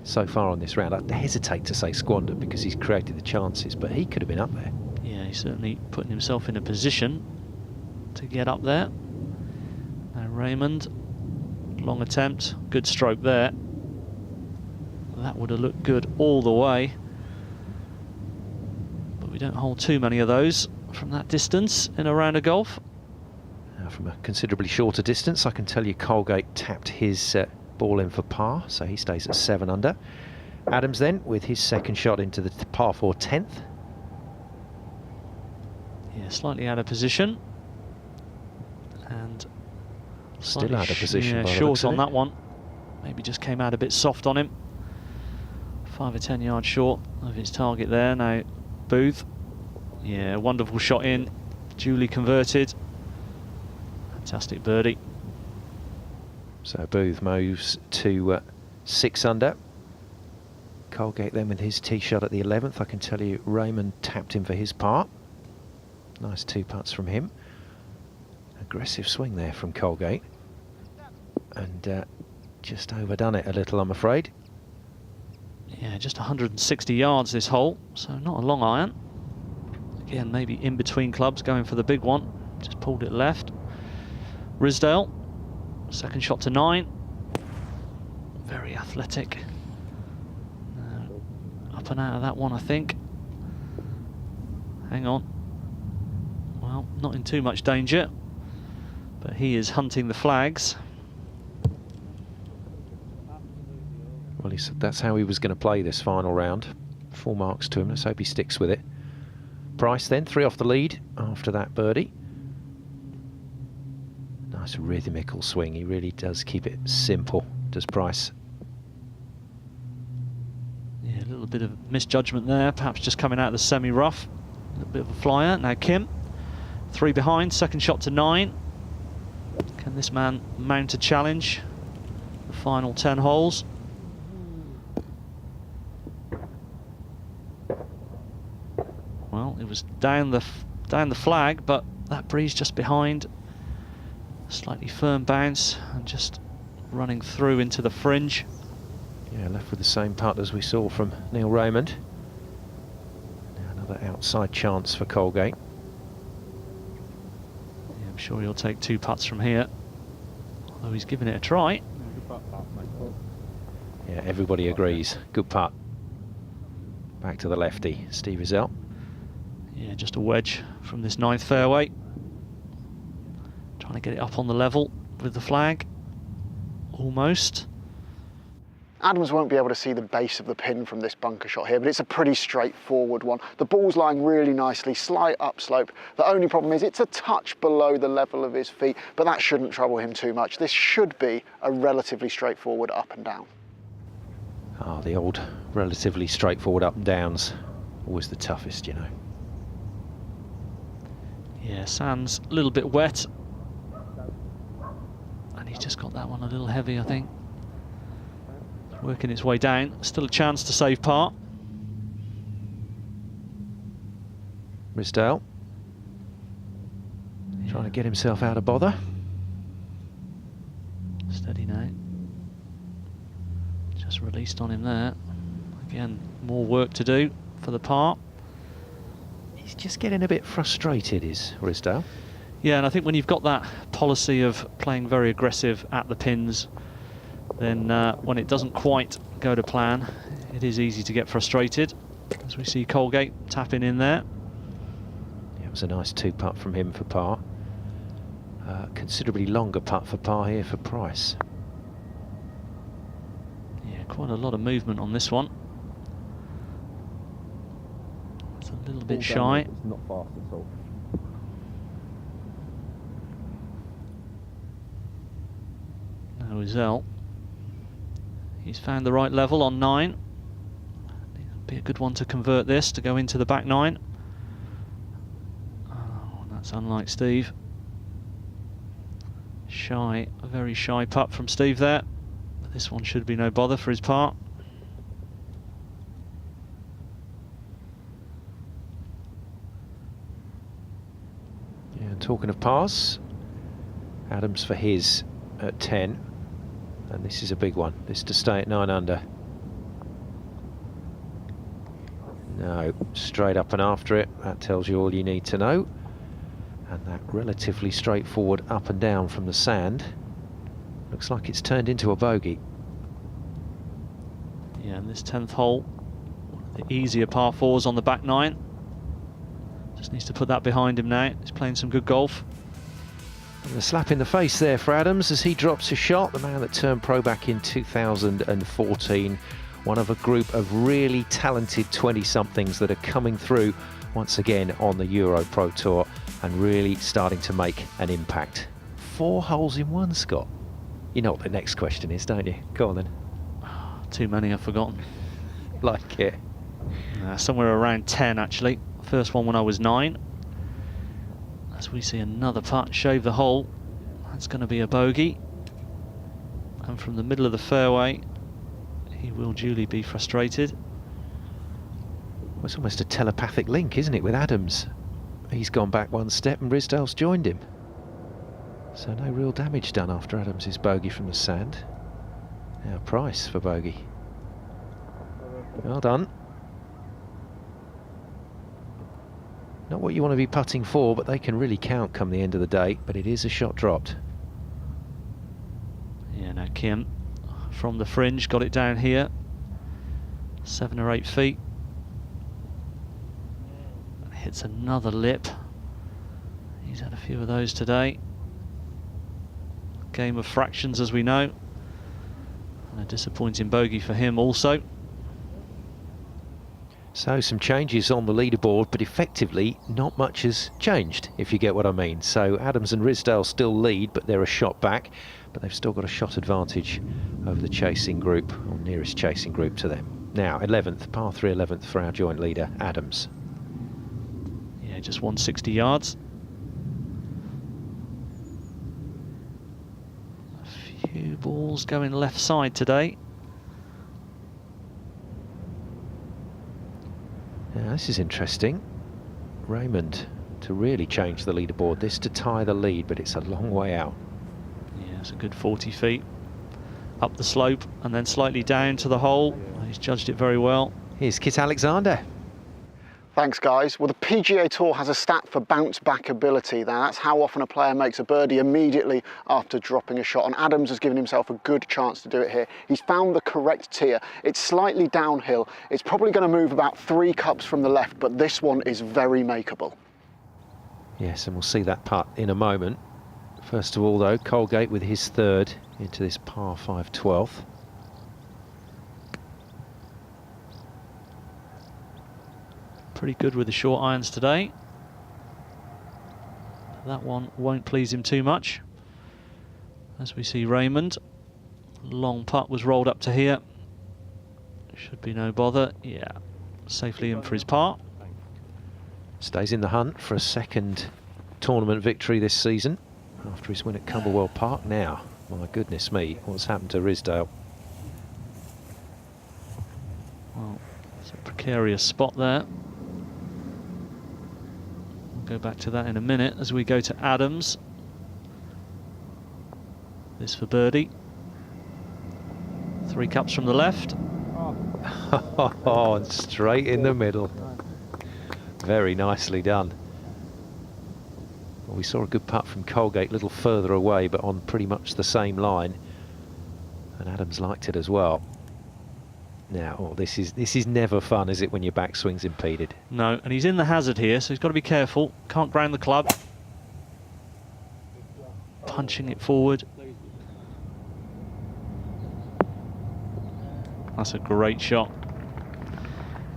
so far on this round. I hesitate to say squandered because he's created the chances, but he could have been up there. Yeah, he's certainly putting himself in a position to get up there. Now Raymond, long attempt, good stroke there. That would have looked good all the way. But we don't hold too many of those from that distance in a round of golf. Now from a considerably shorter distance, I can tell you Colgate tapped his ball in for par, so he stays at 7 under. Adams then with his second shot into the par 4 10th. Yeah, slightly out of position. And still out of position. Yeah, by the short looks of on it. that one. Maybe just came out a bit soft on him. 5 or 10 yards short of his target there. Now Booth, yeah, wonderful shot in, duly converted. Fantastic birdie. So Booth moves to 6 under. Colgate then with his tee shot at the 11th. I can tell you Raymond tapped him for his par. Nice 2 putts from him. Aggressive swing there from Colgate. And just overdone it a little, I'm afraid. Yeah, just 160 yards this hole, so not a long iron. Again, maybe in between clubs, going for the big one. Just pulled it left. Risdale, second shot to 9. Very athletic. Up and out of that one, I think. Hang on. Well, not in too much danger, but he is hunting the flags. Well, he said that's how he was going to play this final round. 4 marks to him. Let's hope he sticks with it. Price then, 3 off the lead after that birdie. Nice rhythmical swing. He really does keep it simple, does Price. Yeah, a little bit of misjudgment there, perhaps just coming out of the semi-rough. A little bit of a flyer. Now Kim, 3 behind, second shot to 9. Can this man mount a challenge? The final 10 holes. Well, it was down the flag, but that breeze just behind. Slightly firm bounce and just running through into the fringe. Yeah, left with the same putt as we saw from Neil Raymond. Now another outside chance for Colgate. Yeah, I'm sure he'll take 2 putts from here, although he's given it a try. Yeah, everybody agrees. Good putt. Back to the lefty, Steve Rizell. Yeah, just a wedge from this 9th fairway. Trying to get it up on the level with the flag. Almost. Adams won't be able to see the base of the pin from this bunker shot here, but it's a pretty straightforward one. The ball's lying really nicely, slight upslope. The only problem is it's a touch below the level of his feet, but that shouldn't trouble him too much. This should be a relatively straightforward up and down. Ah, the old relatively straightforward up and downs. Always the toughest, you know. Yeah, sand's a little bit wet. And he's just got that one a little heavy, I think. Working its way down. Still a chance to save par. Risdale. Yeah. Trying to get himself out of bother. Steady now. Just released on him there. Again, more work to do for the par. He's just getting a bit frustrated, is Risdale. Yeah, and I think when you've got that policy of playing very aggressive at the pins, then when it doesn't quite go to plan, it is easy to get frustrated. As we see Colgate tapping in there. Yeah, it was a nice 2 putt from him for par. Considerably longer putt for par here for Price. Yeah, quite a lot of movement on this one. It's a little bit shy. It's not fast at all. Now Rizell. He's found the right level on 9. Be a good one to convert this to go into the back 9. Oh, that's unlike Steve. Shy, a very shy putt from Steve there. But this one should be no bother for his part. And talking of pars, Adams for his at 10, and this is a big one. This to stay at 9 under. No, straight up and after it. That tells you all you need to know. And that relatively straightforward up and down from the sand looks like it's turned into a bogey. Yeah, and this 10th hole, one of the easier par 4s on the back 9. Just needs to put that behind him now. He's playing some good golf. And a slap in the face there for Adams as he drops a shot. The man that turned pro back in 2014. One of a group of really talented 20-somethings that are coming through once again on the EuroPro Tour and really starting to make an impact. 4 holes in one, Scott. You know what the next question is, don't you? Go on then. Too many, I've forgotten. Like it. Somewhere around 10 actually. First one when I was 9. As we see another putt shave the hole. That's going to be a bogey. And from the middle of the fairway, he will duly be frustrated. Well, it's almost a telepathic link, isn't it, with Adams? He's gone back one step and Risdale's joined him. So no real damage done after Adams' bogey from the sand. Now Price for bogey. Well done. Not what you want to be putting for, but they can really count come the end of the day. But it is a shot dropped. Yeah, now Kim from the fringe got it down here. 7 or 8 feet. Hits another lip. He's had a few of those today. Game of fractions, as we know. And a disappointing bogey for him also. So some changes on the leaderboard, but effectively not much has changed, if you get what I mean. So Adams and Risdale still lead, but they're a shot back, but they've still got a shot advantage over the chasing group, or nearest chasing group to them. Now 11th, par 3 11th for our joint leader, Adams. Yeah, just 160 yards. A few balls going left side today. Now this is interesting. Raymond to really change the leaderboard. This to tie the lead, but it's a long way out. Yeah, it's a good 40 feet up the slope and then slightly down to the hole. He's judged it very well. Here's Kit Alexander. Thanks, guys. Well, the PGA Tour has a stat for bounce-back ability. That's how often a player makes a birdie immediately after dropping a shot. And Adams has given himself a good chance to do it here. He's found the correct tier. It's slightly downhill. It's probably going to move about 3 cups from the left, but this one is very makeable. Yes, and we'll see that putt in a moment. First of all, though, Colgate with his 3rd into this par 5 12th. Pretty good with the short irons today. That one won't please him too much. As we see Raymond, long putt was rolled up to here. Should be no bother. Yeah, safely in for his par. Stays in the hunt for a 2nd tournament victory this season after his win at Camberwell Park. Now, my goodness me, what's happened to Risdale? Well, it's a precarious spot there. We'll go back to that in a minute as we go to Adams. This for birdie. 3 cups from the left. Oh, and straight in the middle. Very nicely done. Well, we saw a good putt from Colgate a little further away, but on pretty much the same line. And Adams liked it as well. Now, oh, this is never fun, is it, when your backswing's impeded? No, and he's in the hazard here, so he's got to be careful. Can't ground the club. Punching it forward. That's a great shot.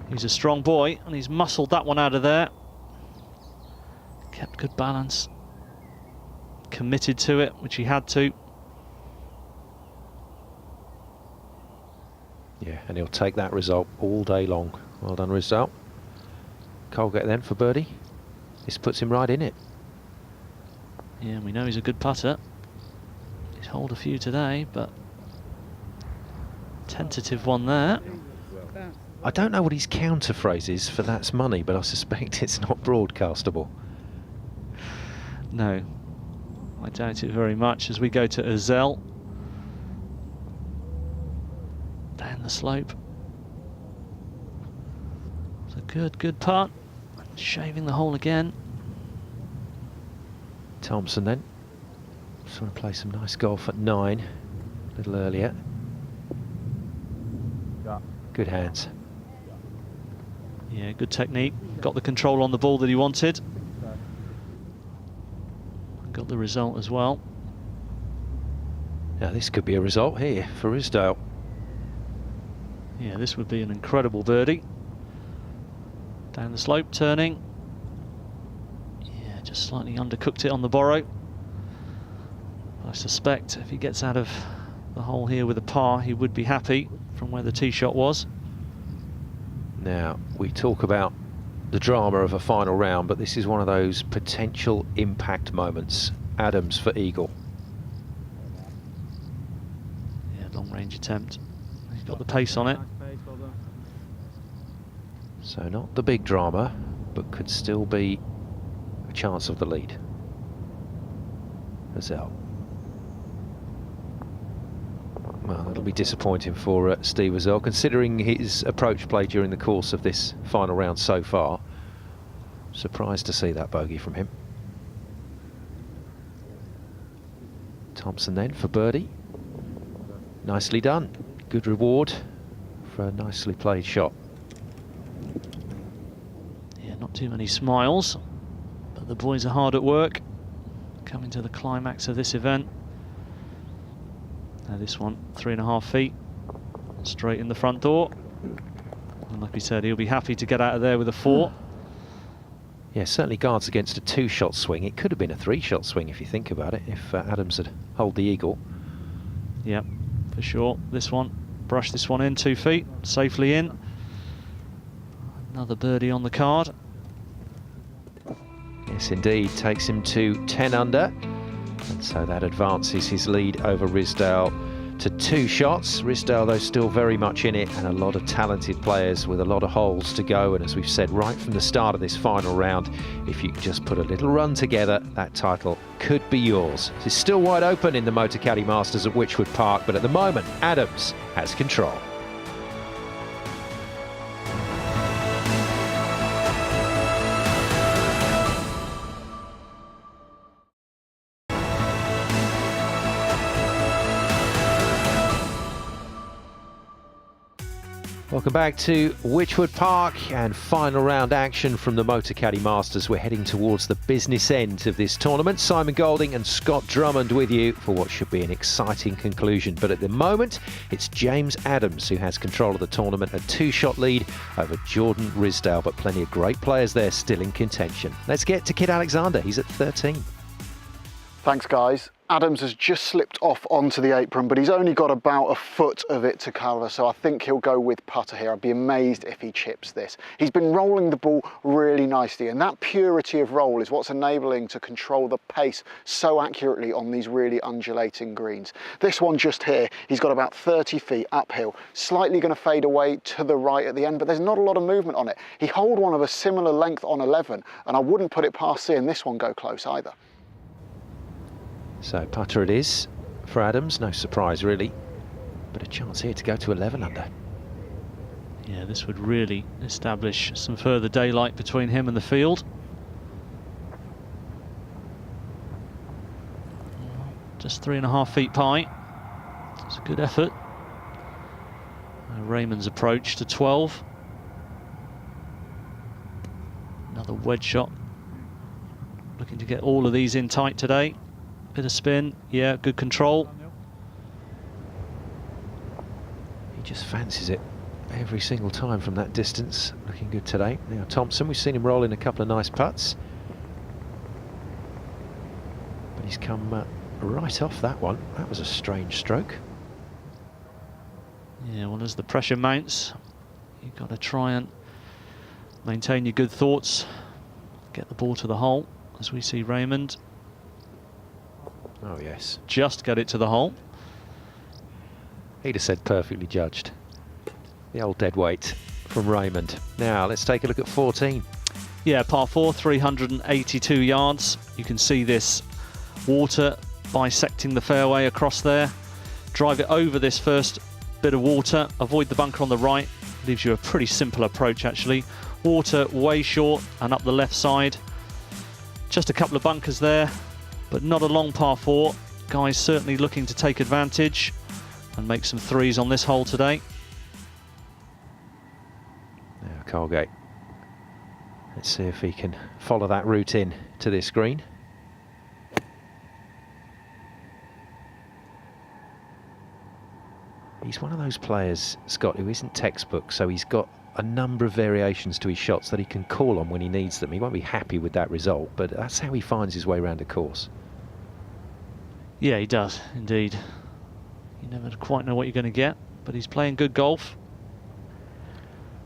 He's a strong boy, and he's muscled that one out of there. Kept good balance. Committed to it, which he had to. Yeah, and he'll take that result all day long. Well done, result. Colgate then for birdie. This puts him right in it. Yeah, and we know he's a good putter. He's holed a few today, but tentative one there. I don't know what his counter phrase is for "that's money," but I suspect it's not broadcastable. No, I doubt it very much as we go to Özell. Down the slope. It's a good putt. Shaving the hole again. Thompson then. Just want to play some nice golf at 9, a little earlier. Good hands. Yeah, good technique. Got the control on the ball that he wanted. Got the result as well. Now this could be a result here for Ridsdale. Yeah, this would be an incredible birdie. Down the slope, turning. Yeah, just slightly undercooked it on the borrow. I suspect if he gets out of the hole here with a par, he would be happy from where the tee shot was. Now, we talk about the drama of a final round, but this is one of those potential impact moments. Adams for eagle. Yeah, long range attempt. He's got the pace on it. So not the big drama, but could still be a chance of the lead. Özell. Well, that'll be disappointing for Steve Özell, considering his approach play during the course of this final round so far. Surprised to see that bogey from him. Thompson then for birdie. Nicely done. Good reward for a nicely played shot. Yeah, not too many smiles, but the boys are hard at work, coming to the climax of this event. Now this one, 3.5 feet, straight in the front door. And like we said, he'll be happy to get out of there with a 4. Yeah, certainly guards against a 2-shot swing. It could have been a 3-shot swing if you think about it, if Adams had held the eagle. Yep, for sure. This one, brush this one in, 2 feet, safely in. Another birdie on the card. Yes, indeed, takes him to 10 under. And so that advances his lead over Ridsdale to 2 shots. Ridsdale, though, still very much in it, and a lot of talented players with a lot of holes to go. And as we've said right from the start of this final round, if you can just put a little run together, that title could be yours. It's still wide open in the Motocaddy Masters at Wychwood Park, but at the moment, Adams has control. Welcome back to Wychwood Park and final round action from the Motocaddy Masters. We're heading towards the business end of this tournament. Simon Golding and Scott Drummond with you for what should be an exciting conclusion. But at the moment, it's James Adams who has control of the tournament, a 2-shot lead over Jordan Ridsdale, but plenty of great players there still in contention. Let's get to Kid Alexander. He's at 13. Thanks, guys. Adams has just slipped off onto the apron, but he's only got about a foot of it to cover, so I think he'll go with putter here. I'd be amazed if he chips this. He's been rolling the ball really nicely, and that purity of roll is what's enabling to control the pace so accurately on these really undulating greens. This one just here, he's got about 30 feet uphill, slightly going to fade away to the right at the end, but there's not a lot of movement on it. He holed one of a similar length on 11, and I wouldn't put it past seeing this one go close either. So putter it is for Adams, no surprise really, but a chance here to go to 11 under. Yeah, this would really establish some further daylight between him and the field. Just 3.5 feet pie. It's a good effort. Raymond's approach to 12. Another wedge shot. Looking to get all of these in tight today. Bit of spin, yeah, good control. He just fancies it every single time from that distance. Looking good today. Now Thompson, we've seen him roll in a couple of nice putts, but he's come right off that one. That was a strange stroke. Yeah, well, as the pressure mounts, you've got to try and maintain your good thoughts, get the ball to the hole, as we see Raymond. Oh yes. Just get it to the hole. He'd have said perfectly judged. The old dead weight from Raymond. Now let's take a look at 14. Yeah, par 4, 382 yards. You can see this water bisecting the fairway across there. Drive it over this first bit of water, avoid the bunker on the right. Leaves you a pretty simple approach actually. Water way short and up the left side. Just a couple of bunkers there, but not a long par 4. Guys certainly looking to take advantage and make some threes on this hole today. Now Colgate. Let's see if he can follow that route in to this green. He's one of those players, Scott, who isn't textbook, so he's got a number of variations to his shots that he can call on when he needs them. He won't be happy with that result, but that's how he finds his way around a course. Yeah, he does, indeed. You never quite know what you're going to get, but he's playing good golf.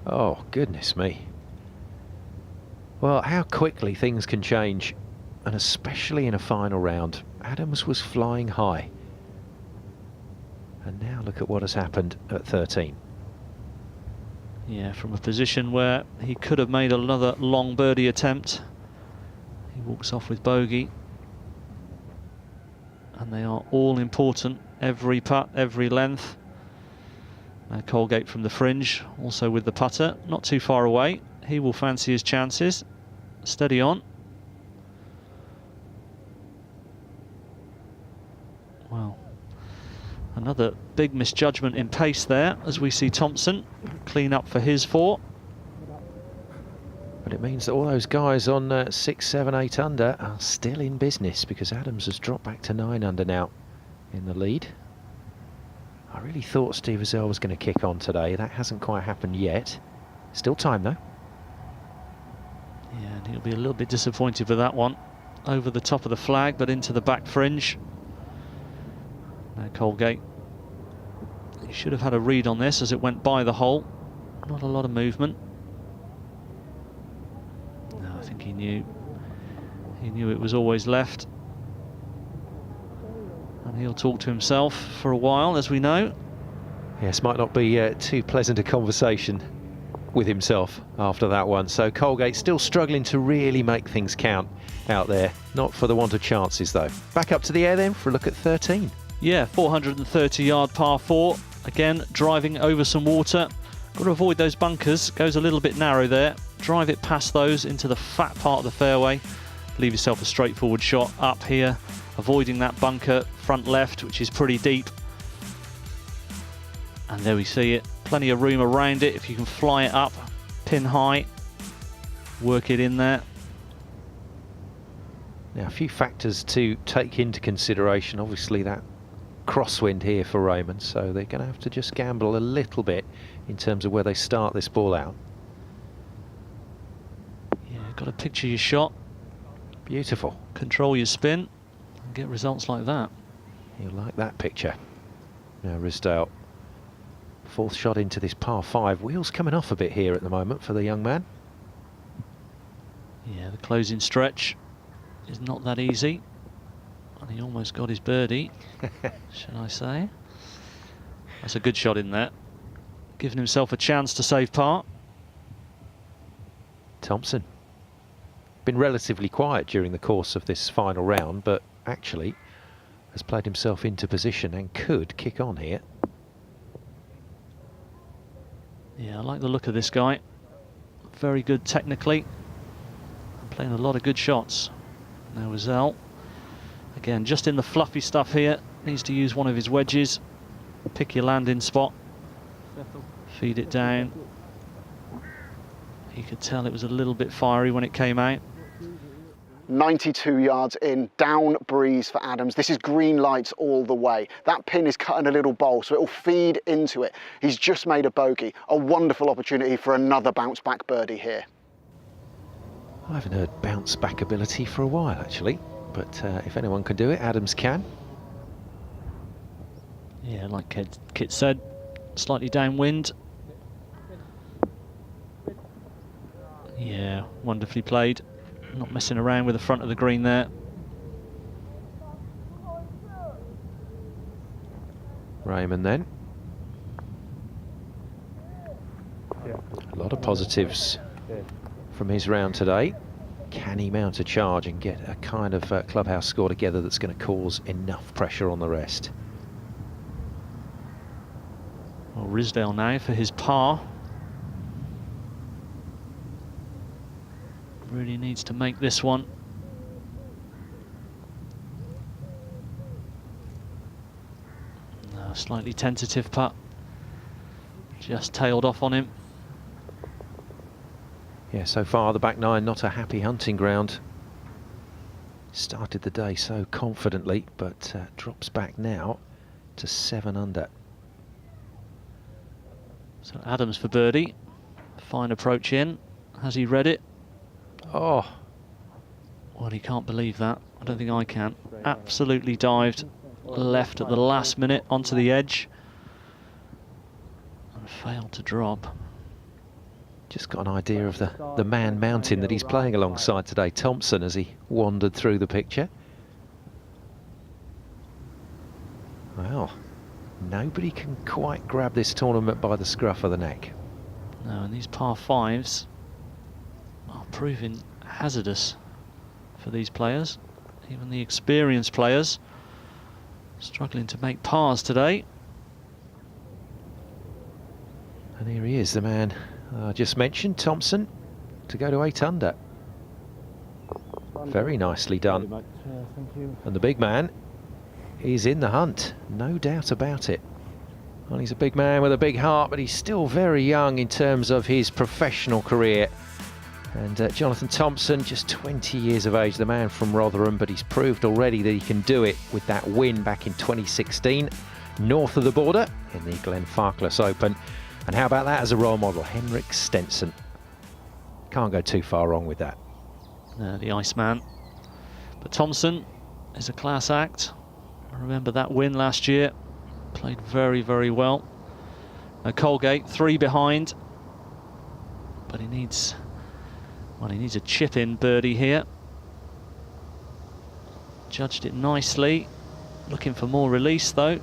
Oh, goodness me. Well, how quickly things can change, and especially in a final round. Adams was flying high. And now look at what has happened at 13. Yeah, from a position where he could have made another long birdie attempt. He walks off with bogey. And they are all important. Every putt, every length. Now Colgate from the fringe, also with the putter. Not too far away. He will fancy his chances. Steady on. Wow. Another big misjudgment in pace there, as we see Thompson clean up for his 4. But it means that all those guys on 6, 7, 8 under are still in business, because Adams has dropped back to 9 under now in the lead. I really thought Steve Azell was going to kick on today. That hasn't quite happened yet. Still time though. Yeah, and he'll be a little bit disappointed with that one. Over the top of the flag, but into the back fringe. Now Colgate. He should have had a read on this as it went by the hole. Not a lot of movement. No, I think he knew. He knew it was always left. And he'll talk to himself for a while, as we know. Yes, might not be too pleasant a conversation with himself after that one. So Colgate still struggling to really make things count out there. Not for the want of chances though. Back up to the air then for a look at 13. Yeah, 430-yard par 4. Again, driving over some water. Got to avoid those bunkers. Goes a little bit narrow there. Drive it past those into the fat part of the fairway. Leave yourself a straightforward shot up here. Avoiding that bunker front left, which is pretty deep. And there we see it. Plenty of room around it if you can fly it up, pin high, work it in there. Now, a few factors to take into consideration. Obviously, that crosswind here for Raymond, so they're going to have to just gamble a little bit in terms of where they start this ball out. Yeah, got to picture your shot. Beautiful. Control your spin and get results like that. You'll like that picture. Now Ridsdale, 4th shot into this par 5. Wheels coming off a bit here at the moment for the young man. Yeah, the closing stretch is not that easy. And he almost got his birdie, should I say. That's a good shot in there. Giving himself a chance to save par. Thompson. Been relatively quiet during the course of this final round, but actually has played himself into position and could kick on here. Yeah, I like the look of this guy. Very good technically. Playing a lot of good shots. Now Azell. Again, just in the fluffy stuff here. Needs to use one of his wedges. Pick your landing spot. Feed it down. You could tell it was a little bit fiery when it came out. 92 yards in, down breeze for Adams. This is green lights all the way. That pin is cut in a little bowl, so it will feed into it. He's just made a bogey. A wonderful opportunity for another bounce back birdie here. I haven't heard bounce back ability for a while actually, but if anyone can do it, Adams can. Yeah, like Kit said, slightly downwind. Yeah, wonderfully played. Not messing around with the front of the green there. Raymond then. A lot of positives from his round today. Can he mount a charge and get a kind of clubhouse score together that's going to cause enough pressure on the rest? Well, Risdale now for his par. Really needs to make this one. No, slightly tentative putt. Just tailed off on him. Yeah, so far the back nine not a happy hunting ground. Started the day so confidently, but drops back now to 7 under. So Adams for birdie. Fine approach in. Has he read it? Oh. Well, he can't believe that. I don't think I can. Absolutely dived left at the last minute onto the edge. And failed to drop. Just got an idea of the man mountain that he's playing alongside today, Thompson, as he wandered through the picture. Well, nobody can quite grab this tournament by the scruff of the neck. No, and these par fives are proving hazardous for these players. Even the experienced players struggling to make pars today. And here he is, the man I just mentioned, Thompson, to go to 8 under. Very nicely done. And the big man is in the hunt, no doubt about it. Well, he's a big man with a big heart, but he's still very young in terms of his professional career. And Jonathan Thompson, just 20 years of age, the man from Rotherham, but he's proved already that he can do it with that win back in 2016, north of the border in the Glenfarclas Open. And how about that as a role model? Henrik Stenson. Can't go too far wrong with that. The Iceman. But Thompson is a class act. I remember that win last year. Played very, very well. Now Colgate, 3 behind. But he needs a chip-in birdie here. Judged it nicely. Looking for more release though.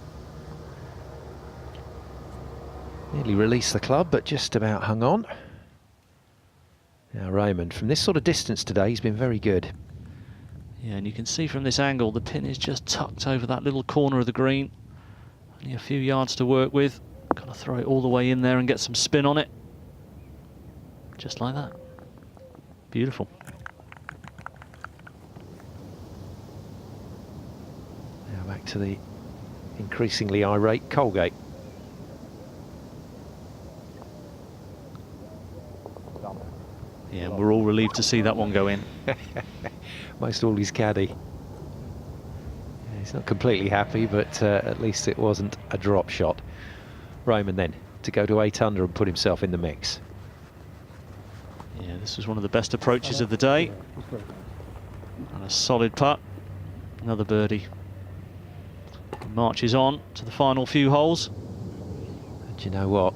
Nearly released the club, but just about hung on. Now Raymond, from this sort of distance today, he's been very good. Yeah, and you can see from this angle, the pin is just tucked over that little corner of the green. Only a few yards to work with. Got to throw it all the way in there and get some spin on it. Just like that. Beautiful. Now back to the increasingly irate Colgate. Yeah, we're all relieved to see that one go in. Most all his caddy. Yeah, he's not completely happy, but at least it wasn't a drop shot. Raymond then to go to 8 under and put himself in the mix. Yeah, this was one of the best approaches of the day. And a solid putt. Another birdie. He marches on to the final few holes. And you know what?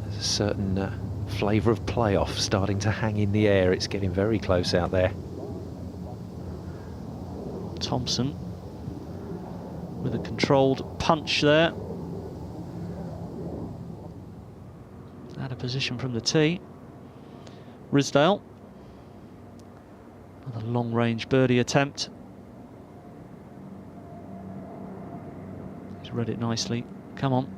There's a certain flavour of playoff starting to hang in the air. It's getting very close out there. Thompson with a controlled punch there. Out of position from the tee. Risdale. Another long-range birdie attempt. He's read it nicely. Come on.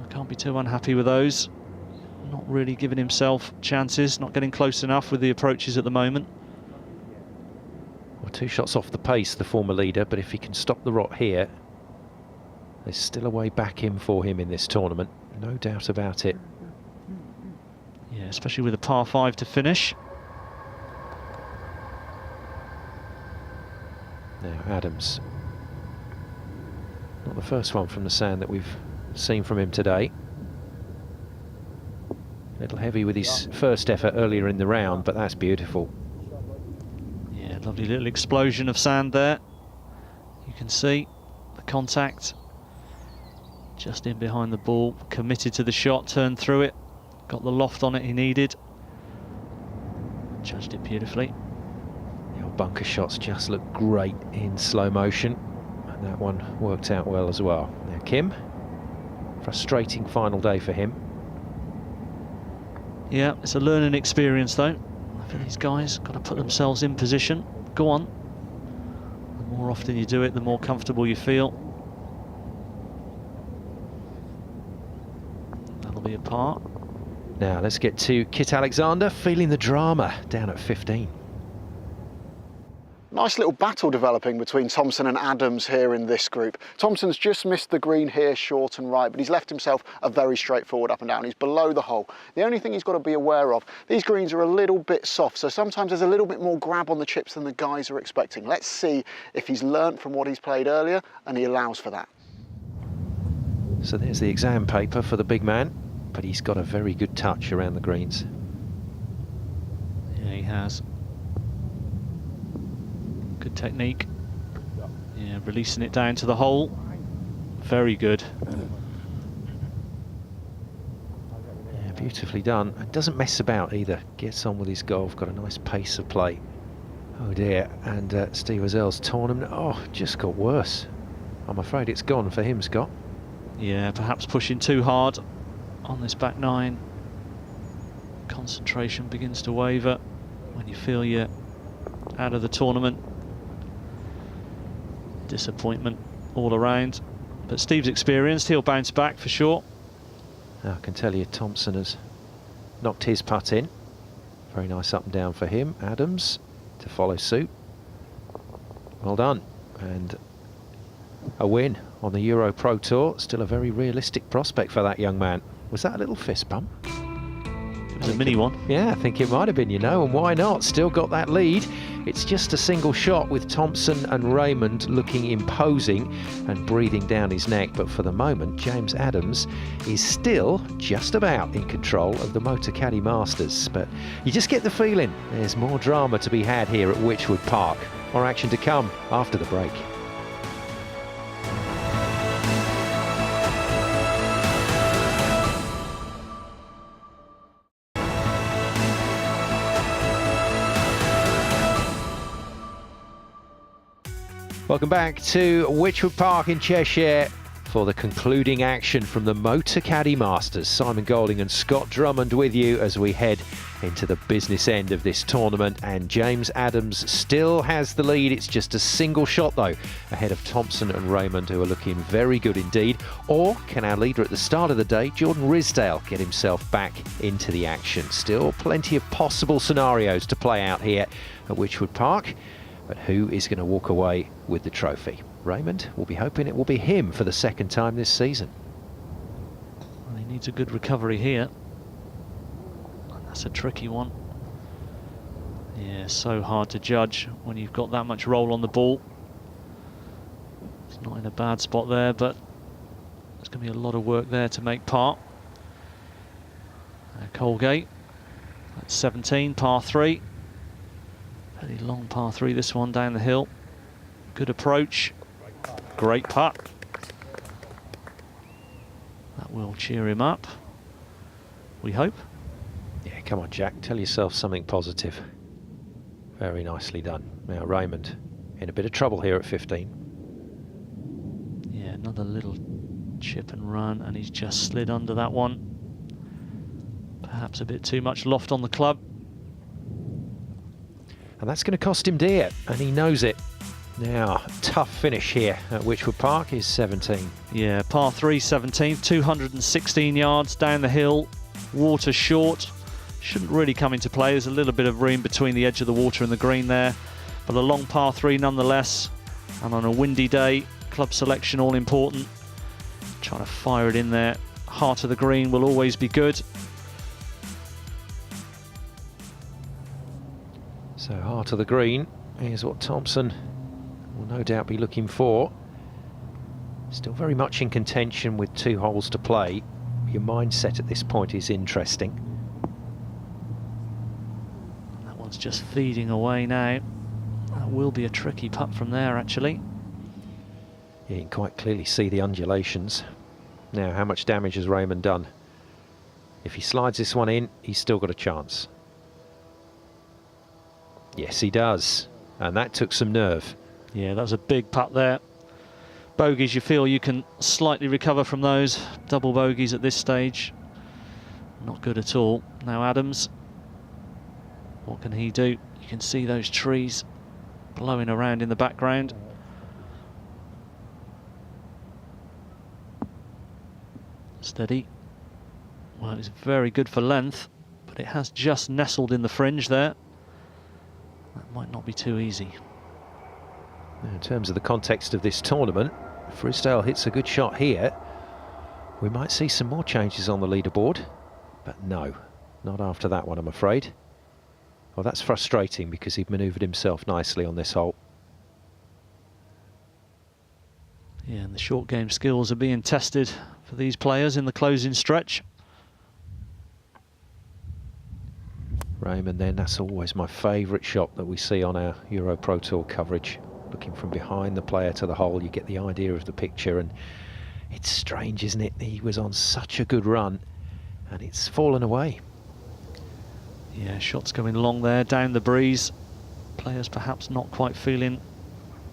Can't be too unhappy with those. Not really giving himself chances, not getting close enough with the approaches at the moment. Well, 2 shots off the pace, the former leader, but if he can stop the rot here, there's still a way back in for him in this tournament, no doubt about it. Yeah, especially with a par 5 to finish. Now Adams, not the first one from the sand that we've seen from him today. A little heavy with his first effort earlier in the round, but that's beautiful. Yeah, lovely little explosion of sand there. You can see the contact just in behind the ball, committed to the shot, turned through it, got the loft on it he needed, judged it beautifully. The old bunker shots just look great in slow motion, and that one worked out well as well. Now Kim, frustrating final day for him. Yeah, it's a learning experience though for these guys. Got to put themselves in position. Go on. The more often you do it, the more comfortable you feel. That'll be a par. Now let's get to Kit Alexander, feeling the drama down at 15. Nice little battle developing between Thompson and Adams here in this group. Thompson's just missed the green here, short and right, but he's left himself a very straightforward up and down. He's below the hole. The only thing he's got to be aware of, these greens are a little bit soft, so sometimes there's a little bit more grab on the chips than the guys are expecting. Let's see if he's learnt from what he's played earlier and he allows for that. So there's the exam paper for the big man, but he's got a very good touch around the greens. Yeah, he has. Good technique. Yeah, releasing it down to the hole. Very good. Yeah, beautifully done. And doesn't mess about either. Gets on with his golf. Got a nice pace of play. Oh dear. And Steve Ozel's tournament. Oh, just got worse. I'm afraid it's gone for him, Scott. Yeah, perhaps pushing too hard on this back nine. Concentration begins to waver when you feel you're out of the tournament. Disappointment all around, but Steve's experienced, he'll bounce back for sure. Now, I can tell you Thompson has knocked his putt in. Very nice up and down for him. Adams to follow suit. Well done. And a win on the EuroPro Tour. Still a very realistic prospect for that young man. Was that a little fist bump? It was a mini one. Yeah, I think it might have been, you know, and why not? Still got that lead. It's just a single shot with Thompson and Raymond looking imposing and breathing down his neck. But for the moment, James Adams is still just about in control of the Motocaddy Masters. But you just get the feeling there's more drama to be had here at Wychwood Park. More action to come after the break. Welcome back to Wychwood Park in Cheshire for the concluding action from the Motocaddy Masters. Simon Golding and Scott Drummond with you as we head into the business end of this tournament, and James Adams still has the lead. It's just a single shot though ahead of Thompson and Raymond, who are looking very good indeed. Or can our leader at the start of the day, Jordan Risdale, get himself back into the action? Still plenty of possible scenarios to play out here at Wychwood Park. But who is going to walk away with the trophy? Raymond will be hoping it will be him for the second time this season. Well, he needs a good recovery here. And that's a tricky one. Yeah, so hard to judge when you've got that much roll on the ball. It's not in a bad spot there, but there's going to be a lot of work there to make par. Colgate, that's 17, par 3. Pretty long par 3 this one down the hill. Good approach. Great putt. That will cheer him up, we hope. Yeah, come on Jack, tell yourself something positive. Very nicely done. Now Raymond in a bit of trouble here at 15. Yeah, another little chip and run, and he's just slid under that one. Perhaps a bit too much loft on the club. And that's going to cost him dear, and he knows it. Now, tough finish here at Wychwood Park is 17. Yeah, par 3, 17, 216 yards down the hill, water short. Shouldn't really come into play. There's a little bit of room between the edge of the water and the green there, but a long par 3 nonetheless. And on a windy day, club selection all important. Trying to fire it in there. Heart of the green will always be good. So heart of the green, here's what Thompson will no doubt be looking for. Still very much in contention with 2 holes to play. Your mindset at this point is interesting. That one's just feeding away now. That will be a tricky putt from there actually. Yeah, you can quite clearly see the undulations. Now, how much damage has Raymond done? If he slides this one in, he's still got a chance. Yes, he does. And that took some nerve. Yeah, that was a big putt there. Bogeys, you feel you can slightly recover from those. Double bogeys at this stage. Not good at all. Now Adams, what can he do? You can see those trees blowing around in the background. Steady. Well, it's very good for length, but it has just nestled in the fringe there. That might not be too easy. In terms of the context of this tournament, if Ridsdale hits a good shot here, we might see some more changes on the leaderboard, but no, not after that one, I'm afraid. Well, that's frustrating because he'd manoeuvred himself nicely on this hole. Yeah, and the short game skills are being tested for these players in the closing stretch. Raymond then, that's always my favourite shot that we see on our EuroPro Tour coverage. Looking from behind the player to the hole, you get the idea of the picture, and it's strange, isn't it? He was on such a good run and it's fallen away. Yeah, shots going long there, down the breeze. Players perhaps not quite feeling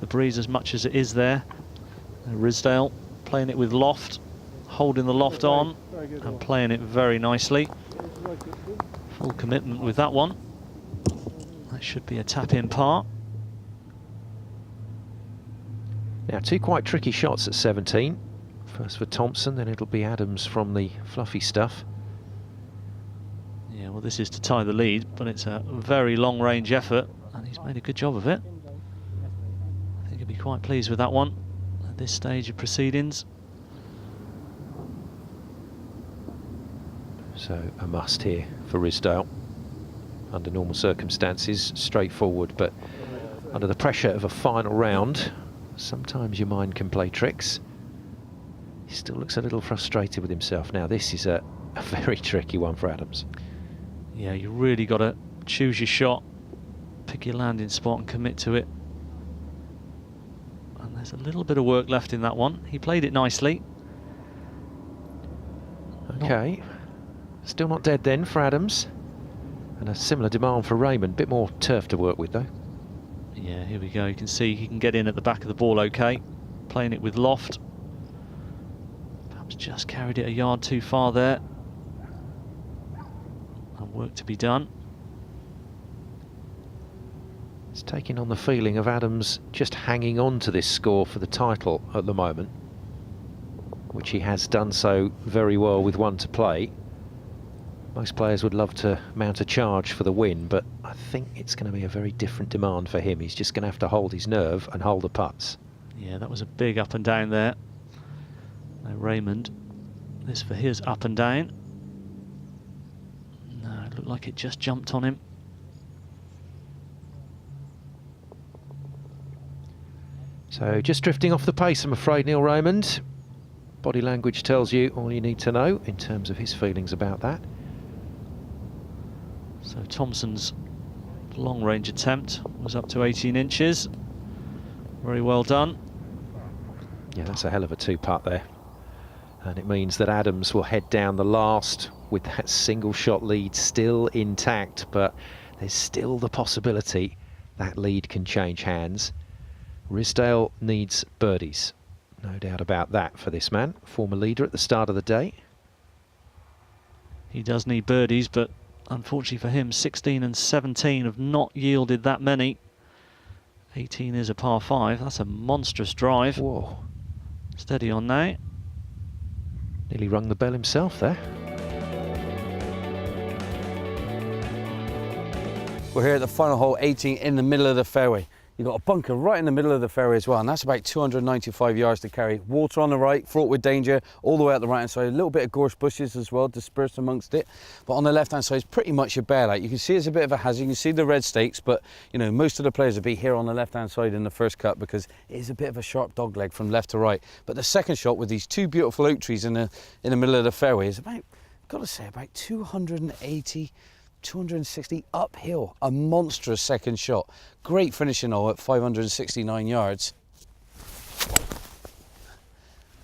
the breeze as much as it is there. Ridsdale playing it with loft, holding the loft on and playing it very nicely. Full commitment with that one. That should be a tap-in par. Now, two quite tricky shots at 17. First for Thompson, then it'll be Adams from the fluffy stuff. Yeah, well, this is to tie the lead, but it's a very long-range effort, and he's made a good job of it. I think he'll be quite pleased with that one at this stage of proceedings. So a must here for Ridsdale. Under normal circumstances, straightforward, but under the pressure of a final round, sometimes your mind can play tricks. He still looks a little frustrated with himself. Now, this is a very tricky one for Adams. Yeah, you really got to choose your shot, pick your landing spot and commit to it. And there's a little bit of work left in that one. He played it nicely. Okay, still not dead then for Adams. And a similar demand for Raymond, bit more turf to work with though. Yeah, here we go. You can see he can get in at the back of the ball okay. Playing it with loft. Perhaps just carried it a yard too far there. And work to be done. It's taking on the feeling of Adams just hanging on to this score for the title at the moment, which he has done so very well with one to play. Most players would love to mount a charge for the win, but I think it's going to be a very different demand for him. He's just going to have to hold his nerve and hold the putts. Yeah, that was a big up and down there. Now Raymond, this for his up and down. No, it looked like it just jumped on him. So just drifting off the pace, I'm afraid, Neil Raymond. Body language tells you all you need to know in terms of his feelings about that. So Thompson's long-range attempt was up to 18 inches. Very well done. Yeah, that's a hell of a two-putt there. And it means that Adams will head down the last with that single shot lead still intact, but there's still the possibility that lead can change hands. Ridsdale needs birdies. No doubt about that for this man, former leader at the start of the day. He does need birdies, but unfortunately for him, 16 and 17 have not yielded that many. 18 is a par 5. That's a monstrous drive. Whoa. Steady on now. Nearly rung the bell himself there. We're here at the final hole, 18, in the middle of the fairway. You've got a bunker right in the middle of the fairway as well, and that's about 295 yards to carry. Water on the right, fraught with danger, all the way out the right-hand side. A little bit of gorse bushes as well, dispersed amongst it. But on the left-hand side is pretty much your bailout. You can see it's a bit of a hazard. You can see the red stakes, but you know most of the players will be here on the left-hand side in the first cut because it is a bit of a sharp dog leg from left to right. But the second shot with these two beautiful oak trees in the middle of the fairway is about, got to say, about 280. 260 uphill, a monstrous second shot. Great finishing hole at 569 yards.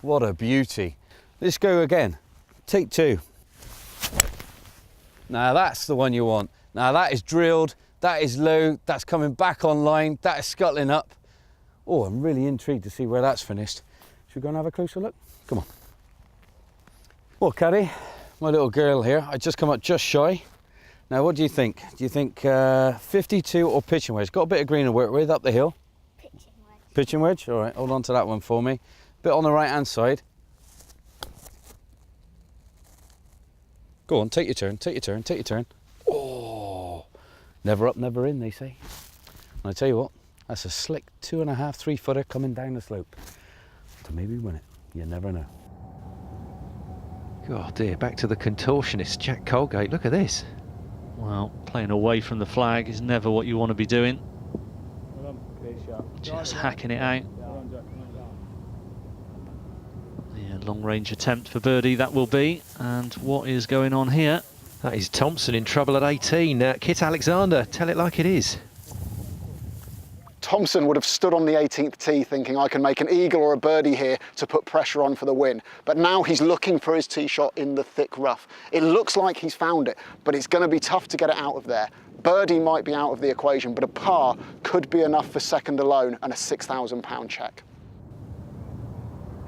What a beauty. Let's go again. Take two. Now that's the one you want. Now that is drilled, that is low, that's coming back online, that is scuttling up. Oh, I'm really intrigued to see where that's finished. Should we go and have a closer look? Come on. Well, Caddy, my little girl here. I just come up just shy. Now, what do you think? Do you think 52 or pitching wedge? Got a bit of green to work with up the hill. Pitching wedge. Pitching wedge? All right, hold on to that one for me. Bit on the right-hand side. Go on, take your turn, take your turn, take your turn. Oh, never up, never in, they say. And I tell you what, that's a slick 2.5, 3 footer coming down the slope to maybe win it. You never know. Oh dear, back to the contortionist, Jack Colgate. Look at this. Well, playing away from the flag is never what you want to be doing. Just hacking it out. Yeah, long range attempt for birdie that will be. And what is going on here? That is Thompson in trouble at 18. Kit Alexander, tell it like it is. Thompson would have stood on the 18th tee thinking I can make an eagle or a birdie here to put pressure on for the win. But now he's looking for his tee shot in the thick rough. It looks like he's found it, but it's going to be tough to get it out of there. Birdie might be out of the equation, but a par could be enough for second alone and a £6,000 check.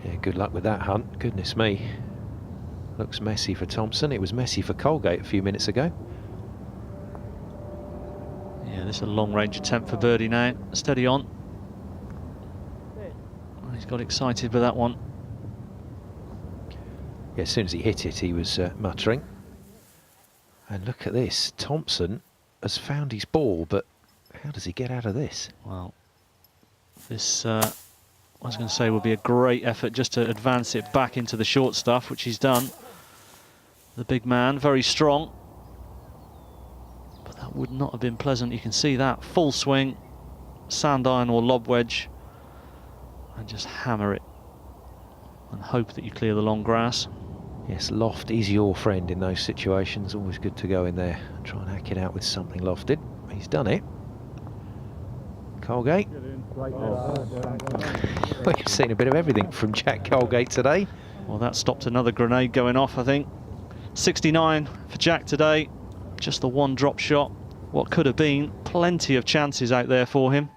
Yeah, good luck with that, Hunt. Goodness me. Looks messy for Thompson. It was messy for Colgate a few minutes ago. Yeah, this is a long range attempt for birdie now. Steady on. Oh, he's got excited with that one. Yeah, as soon as he hit it, he was muttering. And look at this. Thompson has found his ball, but how does he get out of this? Well, this, I was going to say, would be a great effort just to advance it back into the short stuff, which he's done. The big man, very strong. But that would not have been pleasant. You can see that. Full swing, sand iron or lob wedge, and just hammer it. And hope that you clear the long grass. Yes, loft is your friend in those situations. Always good to go in there and try and hack it out with something lofted. He's done it. Colgate. We've seen a bit of everything from Jack Colgate today. Well, that stopped another grenade going off, I think. 69 for Jack today. Just the one drop shot. What could have been plenty of chances out there for him.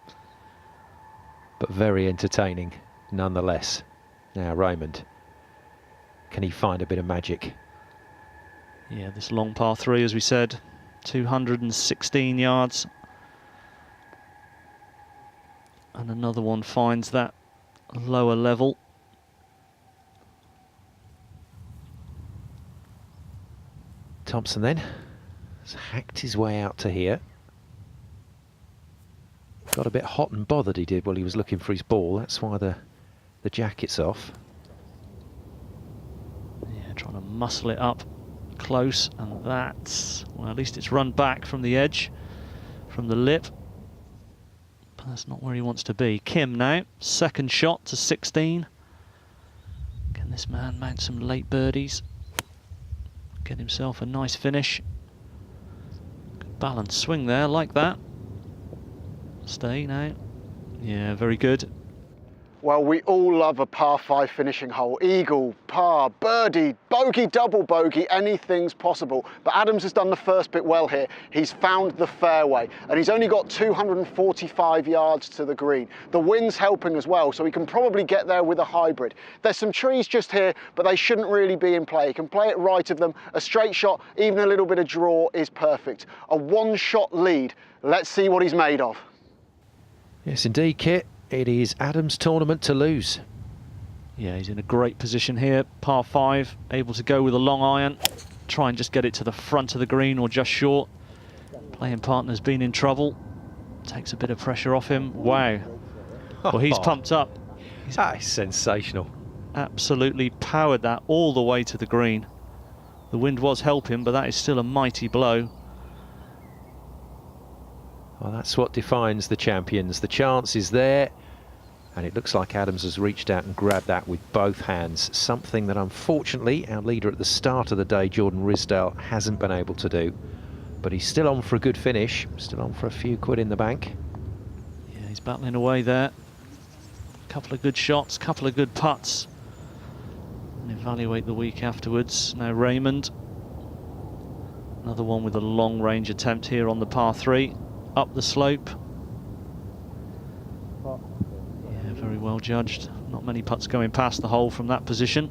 But very entertaining nonetheless. Now Raymond, can he find a bit of magic? Yeah, this long par 3, as we said, 216 yards. And another one finds that lower level. Thompson then has hacked his way out to here. Got a bit hot and bothered, he did, while he was looking for his ball. That's why the jacket's off. Yeah, trying to muscle it up close, and that's, well, at least it's run back from the edge, from the lip. But that's not where he wants to be. Kim now, second shot to 16. Can this man mount some late birdies? Get himself a nice finish. Good balanced swing there, like that. Stay now. Yeah, very good. Well, we all love a par 5 finishing hole. Eagle, par, birdie, bogey, double bogey, anything's possible. But Adams has done the first bit well here. He's found the fairway, and he's only got 245 yards to the green. The wind's helping as well, so he can probably get there with a hybrid. There's some trees just here, but they shouldn't really be in play. He can play it right of them. A straight shot, even a little bit of draw is perfect. A one-shot lead. Let's see what he's made of. Yes, indeed, Kit. It is Adams' tournament to lose. Yeah, he's in a great position here. Par 5, able to go with a long iron. Try and just get it to the front of the green or just short. Playing partner's been in trouble. Takes a bit of pressure off him. Wow. Well, he's pumped up. That is sensational. Absolutely powered that all the way to the green. The wind was helping, but that is still a mighty blow. Well, that's what defines the champions. The chance is there, and it looks like Adams has reached out and grabbed that with both hands, something that unfortunately our leader at the start of the day, Jordan Risdale, hasn't been able to do. But he's still on for a good finish, still on for a few quid in the bank. Yeah, he's battling away there. Couple of good shots, couple of good putts. And evaluate the week afterwards. Now Raymond, another one with a long range attempt here on the par 3. Up the slope. Yeah, very well judged. Not many putts going past the hole from that position.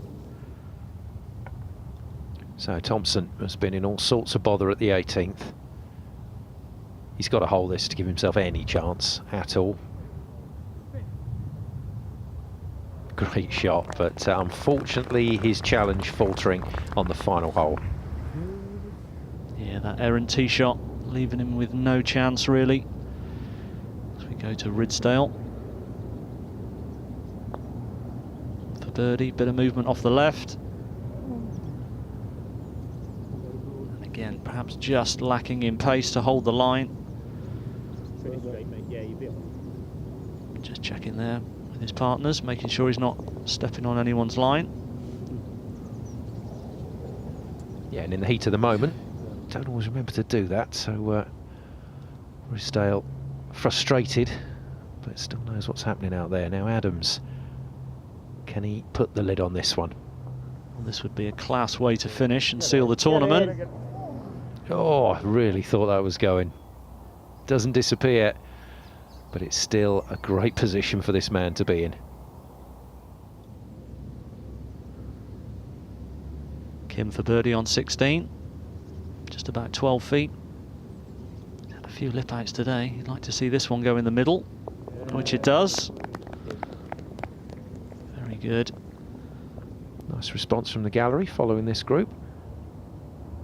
So Thompson has been in all sorts of bother at the 18th. He's got to hold this to give himself any chance at all. Great shot, but unfortunately his challenge faltering on the final hole. Yeah, that errant tee shot leaving him with no chance really. As we go to Ridsdale for birdie, bit of movement off the left. And again, perhaps just lacking in pace to hold the line. Just checking there with his partners, making sure he's not stepping on anyone's line. Yeah, and in the heat of the moment, don't always remember to do that, so Ridsdale frustrated, but still knows what's happening out there. Now Adams, can he put the lid on this one? Well, this would be a class way to finish and seal the tournament. Oh, I really thought that was going. Doesn't disappear, but it's still a great position for this man to be in. Kim for birdie on 16, just about 12 feet. Had a few lip outs today. You'd like to see this one go in the middle, which it does. Very good. Nice response from the gallery following this group.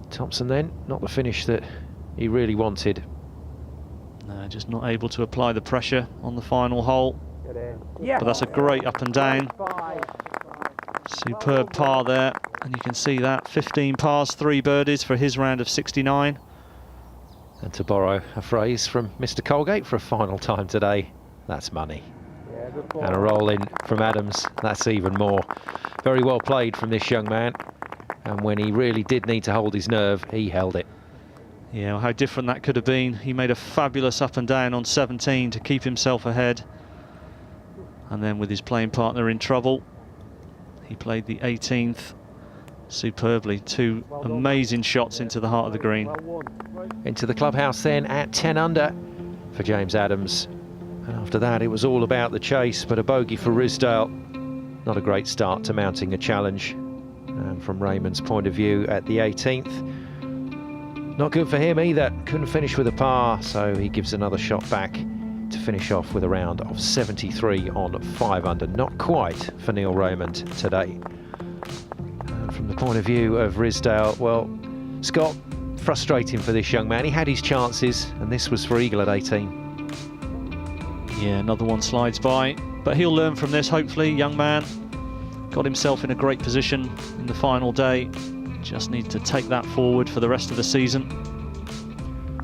Thompson then, not the finish that he really wanted. No, just not able to apply the pressure on the final hole. But that's a great up and down. Superb par there, and you can see that 15 pars, 3 birdies for his round of 69. And to borrow a phrase from Mr. Colgate for a final time today, that's money. And a roll in from Adams, that's even more. Very well played from this young man, and when he really did need to hold his nerve, he held it. Yeah, well, how different that could have been. He made a fabulous up and down on 17 to keep himself ahead. And then with his playing partner in trouble, he played the 18th superbly. 2 amazing shots into the heart of the green. Into the clubhouse then at 10 under for James Adams. And after that, it was all about the chase, but a bogey for Ridsdale. Not a great start to mounting a challenge. And from Raymond's point of view at the 18th, not good for him either. Couldn't finish with a par, so he gives another shot back to finish off with a round of 73 on 5 under. Not quite for Neil Raymond today. And from the point of view of Ridsdale, well, Scott, frustrating for this young man. He had his chances, and this was for eagle at 18. Yeah, another one slides by, but he'll learn from this, hopefully. Young man got himself in a great position in the final day. Just needs to take that forward for the rest of the season.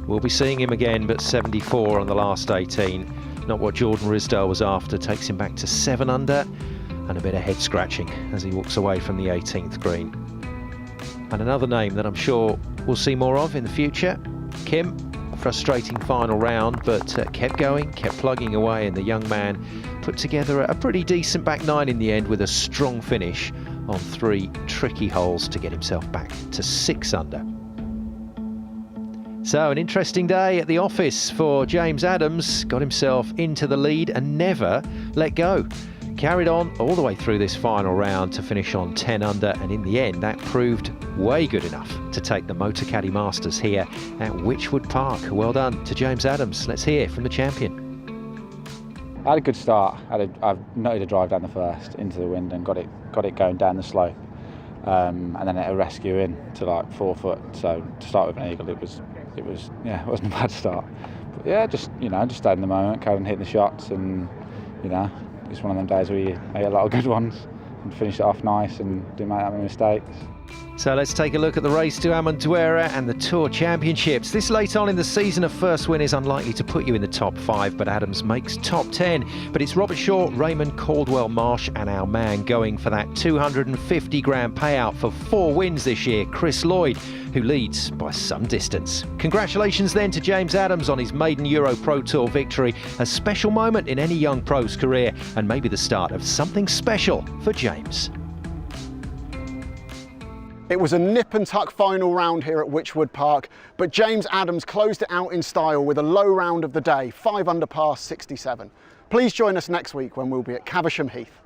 We'll be seeing him again, but 74 on the last 18. Not what Jordan Ridsdale was after. Takes him back to 7 under and a bit of head scratching as he walks away from the 18th green. And another name that I'm sure we'll see more of in the future, Kim. Frustrating final round, but kept going, kept plugging away, and the young man put together a pretty decent back 9 in the end with a strong finish on 3 tricky holes to get himself back to 6 under. So an interesting day at the office for James Adams. Got himself into the lead and never let go. Carried on all the way through this final round to finish on 10 under, and in the end that proved way good enough to take the Motocaddy Masters here at Wychwood Park. Well done to James Adams. Let's hear from the champion. I had a good start. I noted a drive down the first into the wind and got it going down the slope, and then a rescue in to like 4 foot. So to start with an eagle, it wasn't a bad start. But yeah, just stayed in the moment, carried on hitting the shots, and it's one of them days where you make a lot of good ones and finish it off nice and didn't make that many mistakes. So let's take a look at the race to Amantuera and the Tour Championships. This late on in the season, a first win is unlikely to put you in the top 5, but Adams makes top 10. But it's Robert Shaw, Raymond, Caldwell, Marsh and our man going for that 250 grand payout for 4 wins this year, Chris Lloyd, who leads by some distance. Congratulations then to James Adams on his maiden EuroPro Tour victory, a special moment in any young pro's career and maybe the start of something special for James. It was a nip and tuck final round here at Wychwood Park, but James Adams closed it out in style with a low round of the day, 5 under par 67. Please join us next week when we'll be at Caversham Heath.